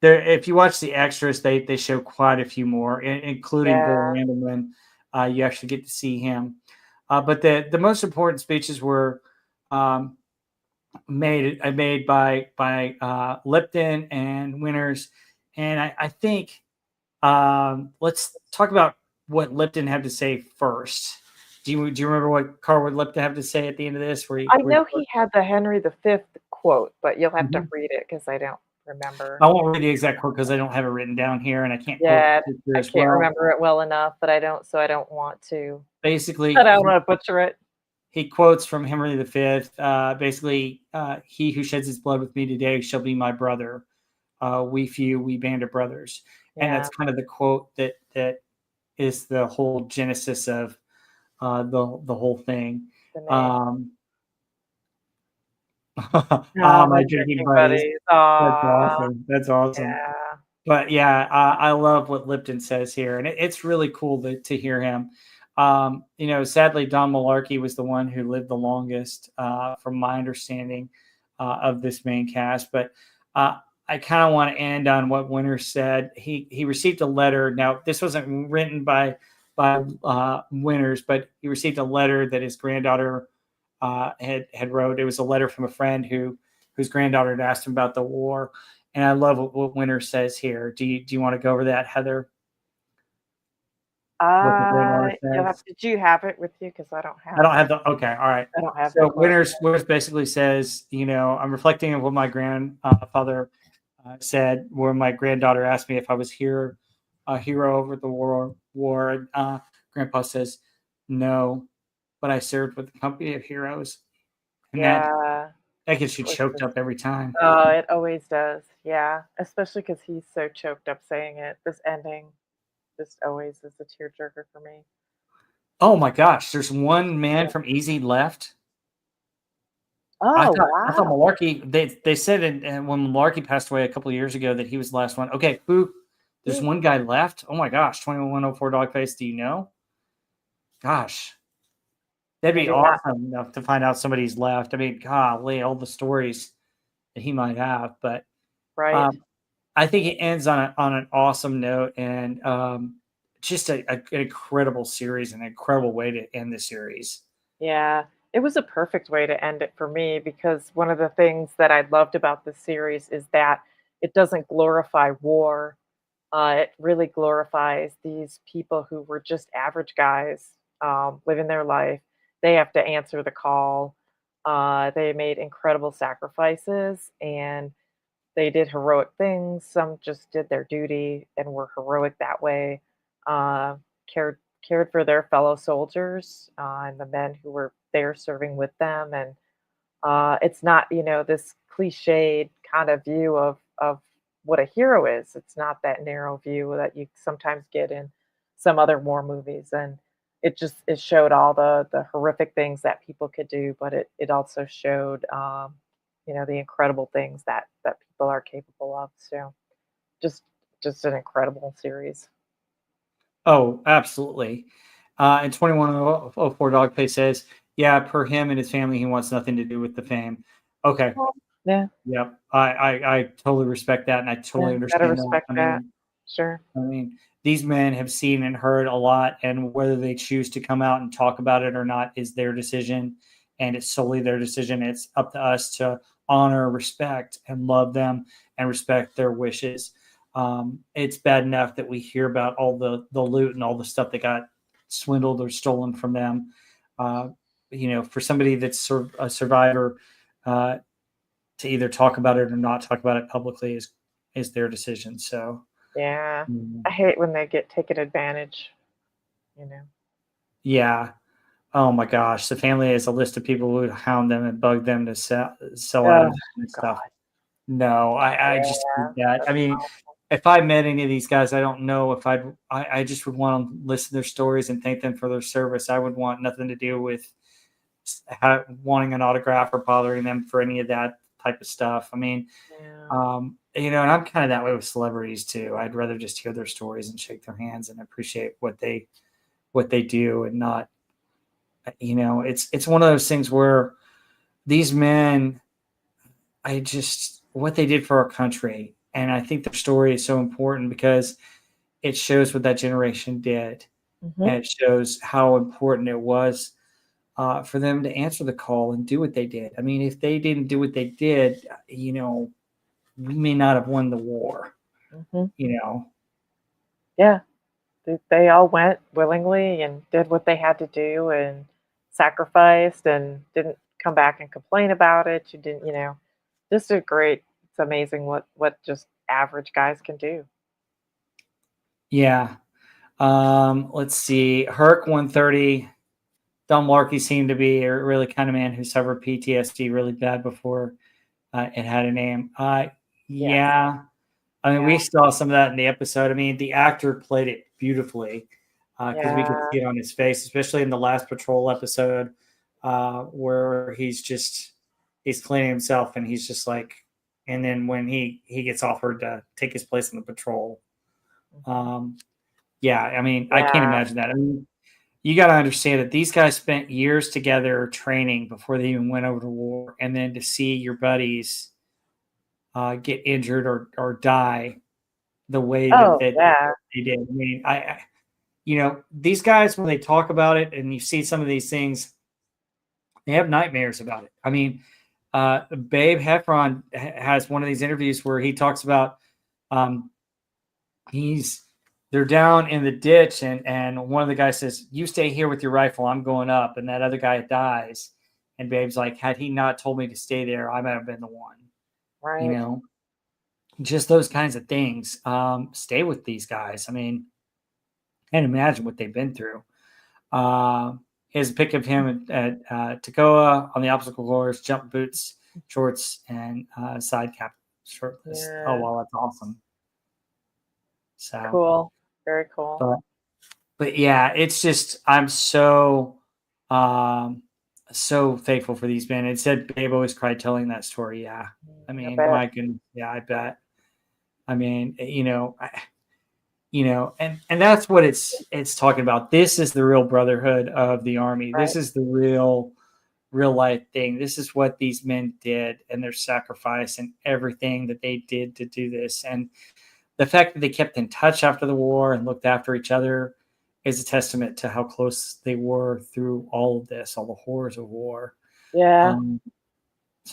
the extras, they show quite a few more, including Bill Yeah. Randleman. You actually get to see him. But the most important speeches were made by Lipton and Winters. And I think let's talk about what Lipton had to say first. Do you remember what Carwood Lipton had to say at the end of this? I know he had the Henry V quote, but you'll have to Mhm. read it because I don't remember. I won't read the exact quote because I don't have it written down here, and I can't quote Yeah, it here I as can't well. remember it well enough, but I don't want to. Basically, I don't wanna butcher it. he quotes from Henry V. Basically, he who sheds his blood with me today shall be my brother. We few, we band of brothers, and Yeah, that's kind of the quote that is the whole genesis of the whole thing. the name. Um, Oh, my my drinking drinking buddies. buddies. That's Aw, awesome. That's awesome. yeah. But yeah, I love what Lipton says here, and it's really cool to hear him. Sadly, Don Malarkey was the one who lived the longest, from my understanding, of this main cast. But I kind of want to end on what Winter said. He received a letter. Now, this wasn't written by Winters, but he received a letter that his granddaughter had wrote. It was a letter from a friend whose granddaughter had asked him about the war. And I love what Winter says here. Do you want to go over that, Heather? What the granddaughter You'll have says? did you have it with you? Because I don't I have don't it. have the okay. All right. I don't have the So quote. Winters basically says, I'm reflecting on what my grandfather said, where my granddaughter asked me if I was here a hero over the war. And Grandpa says, no, but I served with a company of heroes, and Yeah. that gets you Which choked is up every time. oh, it always does. Yeah, especially because he's so choked up saying it. This ending just always is a tearjerker for me. Oh my gosh, there's one man from Easy left. I Oh, thought I thought wow. Malarkey. They said when Malarkey passed away a couple of years ago that he was the last one. Okay, who? There's Who one guy left. Oh my gosh, 2104 Dogface. Do you know? Gosh, that'd be maybe not awesome enough to find out somebody's left. I mean, golly, all the stories that he might have. But right. um, I think it ends on an awesome note and just an incredible series, an incredible way to end the series. Yeah, it was a perfect way to end it for me because one of the things that I loved about the series is that it doesn't glorify war. It really glorifies these people who were just average guys living their life. They have to answer the call. They made incredible sacrifices and they did heroic things. Some just did their duty and were heroic that way. Uh, cared for their fellow soldiers and the men who were there serving with them. And it's not this cliched kind of view of what a hero is. It's not that narrow view that you sometimes get in some other war movies. And it showed all the horrific things that people could do, but it also showed the incredible things that people are capable of. So just just an incredible series. Oh, absolutely. And 2104 Dogface says, yeah, per him and his family, he wants nothing to do with the fame. Okay. Well, yeah, Yep. I totally respect that, and I yeah, totally gotta understand that. respect that. Sure. I mean, these men have seen and heard a lot, and whether they choose to come out and talk about it or not is their decision, and it's solely their decision. It's up to us to honor, respect, and love them, and respect their wishes. It's bad enough that we hear about all the loot and all the stuff that got swindled or stolen from them. Uh, for somebody that's a survivor, uh, to either talk about it or not talk about it publicly is their decision. So. Yeah. Mm. I hate when they get taken advantage, you know. Yeah. Oh my gosh. The family has a list of people who would hound them and bug them to sell Oh items and stuff. god. No, I just hate Yeah. that. That's I mean, awful. if I met any of these guys, I don't know if I just would want to listen to their stories and thank them for their service. I would want nothing to do with wanting an autograph or bothering them for any of that type of stuff. I mean, Yeah. and I'm kind of that way with celebrities too. I'd rather just hear their stories and shake their hands and appreciate what they do, and not, it's one of those things where these men, I just what they did for our country, and I think their story is so important because it shows what that generation did, Hmm. and it shows how important it was for them to answer the call and do what they did. I mean, if they didn't do what they did, we may not have won the war. Hmm. You know, Yeah. They all went willingly and did what they had to do and sacrificed and didn't come back and complain about it. You didn't, just a great. It's amazing what just average guys can do. yeah. Let's see, Herc 130. Don Larkey seemed to be a really kind of man who suffered PTSD really bad before it had a name. Yes. Yeah. I mean, Yeah. we saw some of that in the episode. I mean, the actor played it beautifully because we could Yeah. see it on his face, especially in the last patrol episode where he's cleaning himself and he's just like, and then when he gets offered to take his place in the patrol, Mhm. um, yeah, I mean, I can't Yeah. imagine that. I mean, you got to understand that these guys spent years together training before they even went over to war, and then to see your buddies get injured or die the way Oh, that yeah. they did. I mean, these guys, when they talk about it and you see some of these things, they have nightmares about it. I mean, Babe Heffron has one of these interviews where he talks about um, he's they're down in the ditch, and one of the guys says, "You stay here with your rifle. I'm going up," and that other guy dies. And Babe's like, "Had he not told me to stay there, I might have been the one." You Right. know, just those kinds of things. Stay with these guys. I mean, can't imagine what they've been through. Here's a pic of him at Toccoa on the obstacle course, jump boots, shorts, and side cap shirtless. Oh, Yeah. wow, that's awesome. So, Cool. Very cool. but but yeah, it's just I'm um, so thankful for these men. It said Babe always cried telling that story. Yeah, I I mean, bet. my goodness, yeah, I bet. I mean, and that's what it's talking about. This is the real brotherhood of the army. Right. This is the real life thing. This is what these men did and their sacrifice and everything that they did to do this. And the fact that they kept in touch after the war and looked after each other is a testament to how close they were through all of this, all the horrors of war. Yeah. Um,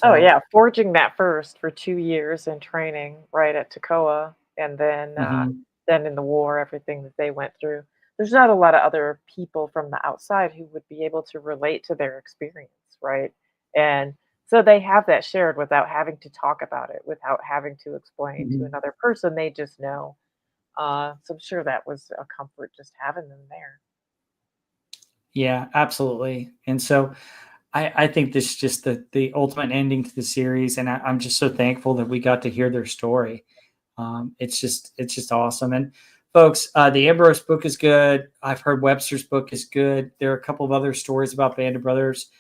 Oh, so, yeah, forging that first for 2 years in training right at Toccoa, and mhm, then in the war, everything that they went through. There's not a lot of other people from the outside who would be able to relate to their experience, right? And so they have that shared without having to talk about it, without having to explain to mhm. another person, they just know. So I'm sure that was a comfort just having them there. Yeah, absolutely. And so I think this is just the ultimate ending to the series, and I'm just so thankful that we got to hear their story. It's just awesome. And folks, the Ambrose book is good. I've heard Webster's book is good. There are a couple of other stories about Band of Brothers.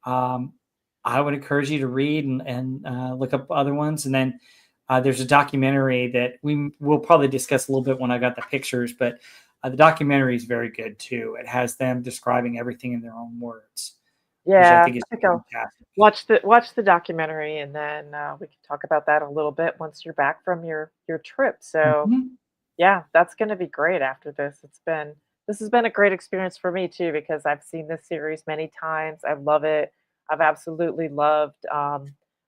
Um, I would encourage you to read and look up other ones. And then there's a documentary that we will probably discuss a little bit when I got the pictures, but the documentary is very good too. It has them describing everything in their own words, which I Yeah, think is I think I'll fantastic. watch the documentary, and then, we can talk about that a little bit once you're back from your trip. So, Mhm. yeah, that's gonna be great after this. This has been a great experience for me too because I've seen this series many times. I love it. I've absolutely loved,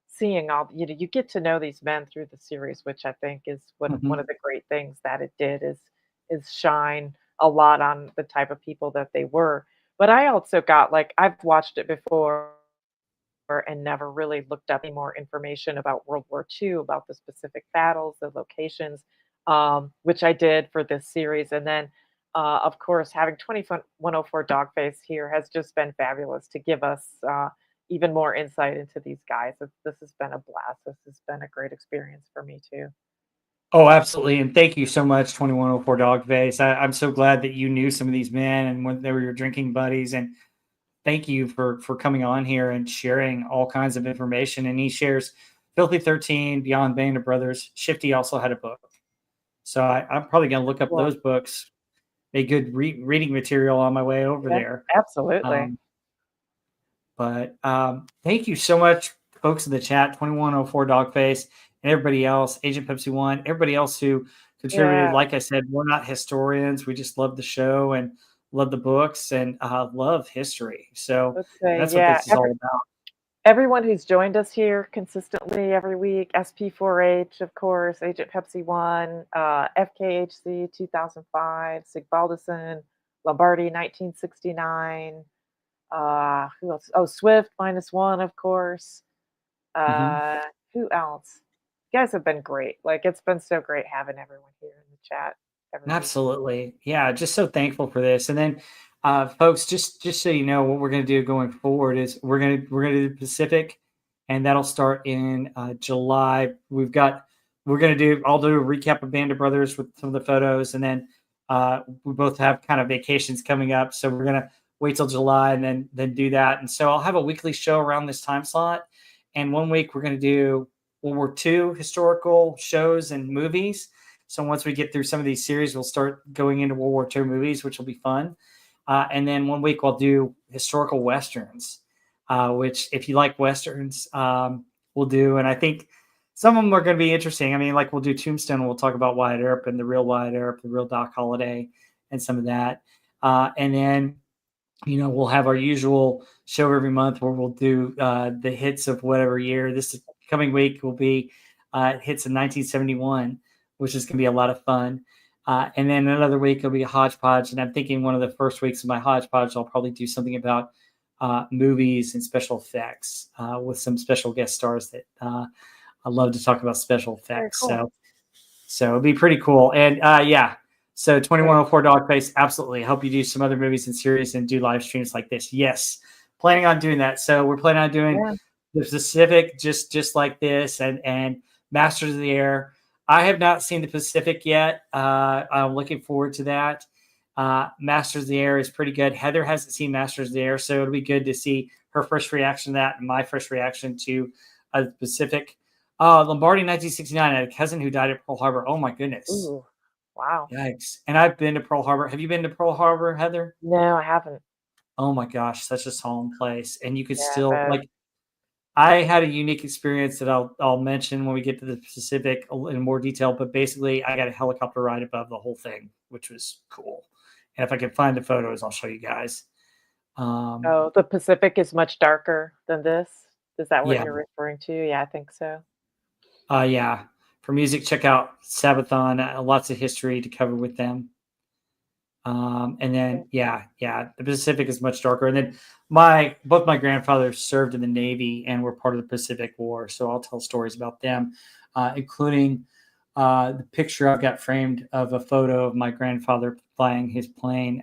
seeing you get to know these men through the series, which I think is one of Mhm. the great things that it did is shine a lot on the type of people that they were. But I also got like I've watched it before and never really looked up any more information about World War II, about the specific battles, the locations, which I did for this series. And then, of course, having 2104 Dogface here has just been fabulous to give us even more insight into these guys. This has been a blast. This has been a great experience for me, too. Oh, absolutely. And thank you so much, 2104 Dog Face. I'm so glad that you knew some of these men and when they were your drinking buddies. And thank you for coming on here and sharing all kinds of information. And he shares Filthy 13, Beyond Band of Brothers. Shifty also had a book. So I'm probably going to look up Well, those books, a good reading material on my way over yeah, there. absolutely. Um, but thank you so much, folks in the chat, 2104 Dogface, and everybody else, Agent Pepsi One, everybody else who contributed. Yeah, Like I said, we're not historians. We just love the show and love the books and love history. So let's say, that's what yeah, this is all about. everyone who's joined us here consistently every week, SP4H, of course, Agent Pepsi One, FKHC 2005, Sig Balduson, Lombardi 1969. Who else? Oh, Swift -1, of course. Mhm. Uh, who else? You guys have been great. Like, it's been so great having everyone here in the chat every week. Absolutely. Yeah, just so thankful for this. And then folks, just so you know what we're going to do going forward is we're going to do the Pacific and that'll start in July. We're going to do I'll do a recap of Band of Brothers with some of the photos and then we both have kind of vacations coming up, so we're going to wait till July and then do that. And so I'll have a weekly show around this time slot and one week we're going to do World War II historical shows and movies. So once we get through some of these series, we'll start going into World War II movies, which will be fun. And then one week we'll do historical westerns, which if you like westerns, we'll do. And I think some of them are going to be interesting. I mean, like we'll do Tombstone. We'll talk about Wyatt Earp and the real Wyatt Earp, the real Doc Holliday, and some of that. And then we'll have our usual show every month where we'll do the hits of whatever year. This coming week will be hits of 1971, which is going to be a lot of fun. And then another week will be a hodgepodge. And I'm thinking one of the first weeks of my hodgepodge, I'll probably do something about movies and special effects with some special guest stars that I love to talk about special Very effects. cool. So it'd be pretty cool. And yeah, so Great. 2104 Dogface, absolutely. I hope you do some other movies and series and do live streams like this. Yes, planning on doing that. So we're planning on doing Yeah. the Pacific just like this and Masters of the Air. I have not seen the Pacific yet. I'm looking forward to that. Masters of the Air is pretty good. Heather hasn't seen Masters of the Air, so it'll be good to see her first reaction to that and my first reaction to the Pacific. Lombardi 1969. I had a cousin who died at Pearl Harbor. Oh my goodness. Ooh, wow. Yikes. And I've been to Pearl Harbor. Have you been to Pearl Harbor, Heather? No, I haven't. Oh my gosh, such a solemn place. And you could Yeah, still but like I had a unique experience that I'll mention when we get to the Pacific in more detail, but basically I got a helicopter ride above the whole thing, which was cool. And if I can find the photos, I'll show you guys. Um, oh, the Pacific is much darker than this? Is that what yeah, you're referring to? Yeah, I think so. yeah. For music, check out Sabathon. Lots of history to cover with them. And Yeah. then the Pacific is much darker. And then both my grandfathers served in the Navy and were part of the Pacific War. So I'll tell stories about them, including the picture I've got framed of a photo of my grandfather flying his plane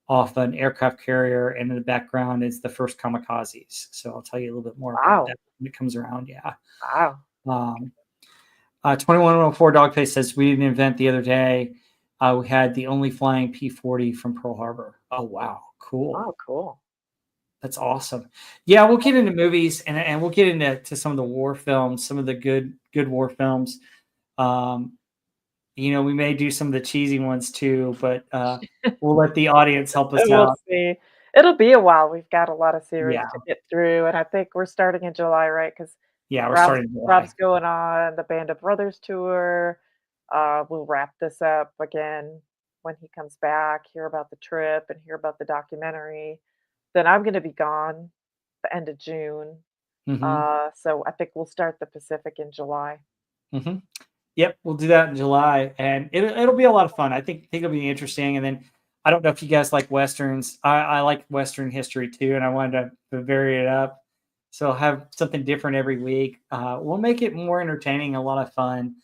off an aircraft carrier, and in the background is the first kamikazes. So I'll tell you a little bit more about Wow. that when it comes around. Yeah. Wow. Um, 2104 Dogface says we did an event the other day. We had the only flying P-40 from Pearl Harbor. Oh, wow. Cool. Oh, cool. That's awesome. Yeah, we'll get into movies and we'll get into some of the war films, some of the good war films. Um, we may do some of the cheesy ones too, but we'll let the audience help us We'll out. see. It'll be a while. We've got a lot of series Yeah. to get through, and I think we're starting in July, right? Because Yeah, we're Rob's starting in July. Rob's going on the Band of Brothers tour. We'll wrap this up again when he comes back, hear about the trip and hear about the documentary. Then I'm gonna be gone the end of June. Hmm. So I think we'll start the Pacific in July. Hmm. Yep, we'll do that in July, and it'll be a lot of fun. I think it'll be interesting. And then I don't know if you guys like westerns. I like Western history too, and I wanted to vary it up. So I'll have something different every week. We'll make it more entertaining, a lot of fun.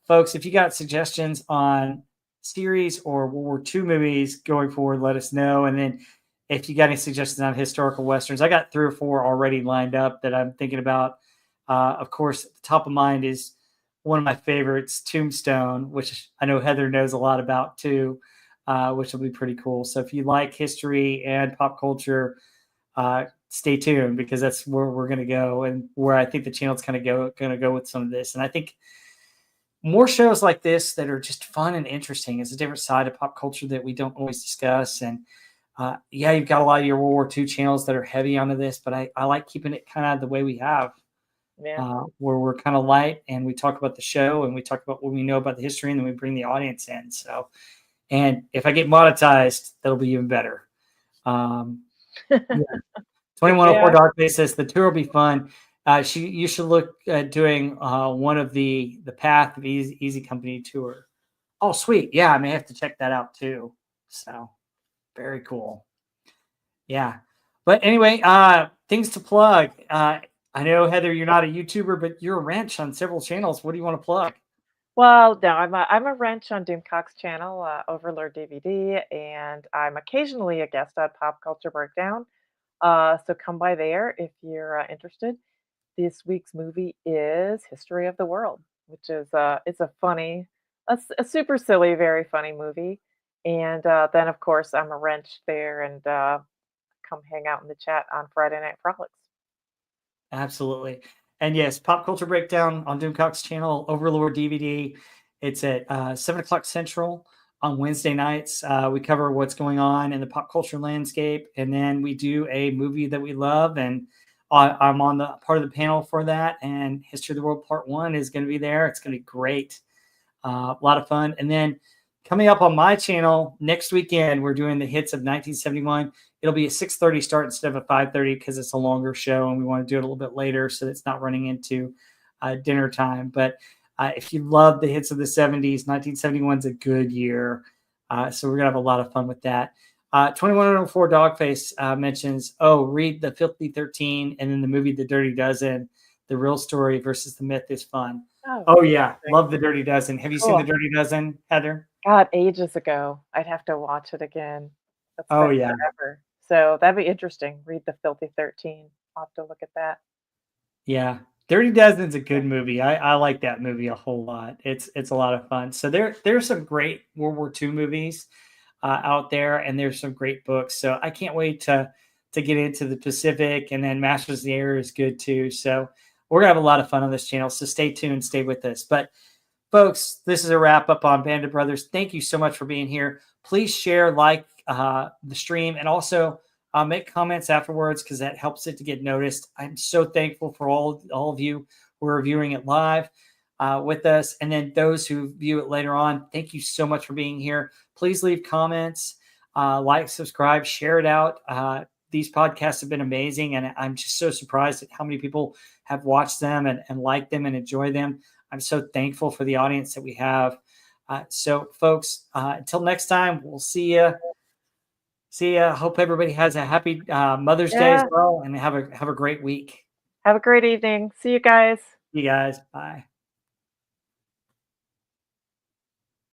Folks, if you got suggestions on series or World War II movies going forward, let us know. And then if you got any suggestions on historical westerns, I got 3 or 4 already lined up that I'm thinking about. Of course, at the top of mind is one of my favorites, Tombstone, which I know Heather knows a lot about too, which will be pretty cool. So if you like history and pop culture, stay tuned because that's where we're going to go and where I think the channel's kind of going to go with some of this. And I think more shows like this that are just fun and interesting is a different side of pop culture that we don't always discuss. And yeah, you've got a lot of your World War II channels that are heavy onto this, but I like keeping it kind of the way we have, Yeah. where we're kind of light and we talk about the show and we talk about what we know about the history and then we bring the audience in. So, and if I get monetized, that'll be even better. Yeah. 2104 Yeah. Dark Face says the tour will be fun. You should look at doing one of the Path of Easy Company tour. Oh, sweet. Yeah, I may have to check that out too. So very cool. Yeah. But anyway, things to plug. I know, Heather, you're not a YouTuber, but you're a wrench on several channels. What do you want to plug? Well, no, I'm a wrench on Doomcock's channel, Overlord DVD, and I'm occasionally a guest on Pop Culture Breakdown. So come by there if you're interested. This week's movie is History of the World, which is it's a funny, a super silly, very funny movie. And then of course I'm a wrench there, and come hang out in the chat on Friday Night Frolics. Absolutely. And yes, Pop Culture Breakdown on Doomcock's channel, Overlord DVD. It's at 7 o'clock Central on Wednesday nights. We cover what's going on in the pop culture landscape. And then we do a movie that we love. And I'm on the part of the panel for that. And History of the World Part 1 is going to be there. It's going to be great. A lot of fun. And then coming up on my channel next weekend, we're doing the hits of 1971. It'll be a 6:30 start instead of a 5:30 because it's a longer show and we want to do it a little bit later so it's not running into dinner time. But if you love the hits of the 70s, 1971 is a good year. So we're going to have a lot of fun with that. 2104 Dogface mentions, read The Filthy 13 and then the movie The Dirty Dozen. The real story versus the myth is fun. Oh yeah, love The Dirty Dozen. Have you seen The Dirty Dozen, Heather? God, ages ago. I'd have to watch it again. That's Oh been yeah. forever. So that'd be interesting. Read The Filthy 13. I'll have to look at that. Yeah. Dirty Dozen's a good movie. I like that movie a whole lot. It's a lot of fun. So there's some great World War II movies out there, and there's some great books. So I can't wait to get into the Pacific, and then Masters of the Air is good too. So we're gonna have a lot of fun on this channel. So stay tuned, stay with us. But folks, this is a wrap up on Band of Brothers. Thank you so much for being here. Please share, like the stream, and also make comments afterwards because that helps it to get noticed. I'm so thankful for all of you who are viewing it live with us. And then those who view it later on, thank you so much for being here. Please leave comments, like, subscribe, share it out. These podcasts have been amazing, and I'm just so surprised at how many people have watched them and like them and enjoy them. I'm so thankful for the audience that we have. So, folks, until next time, we'll see you. Hope everybody has a happy Mother's Day as well, and have a great week. Have a great evening. See you guys. You guys, bye.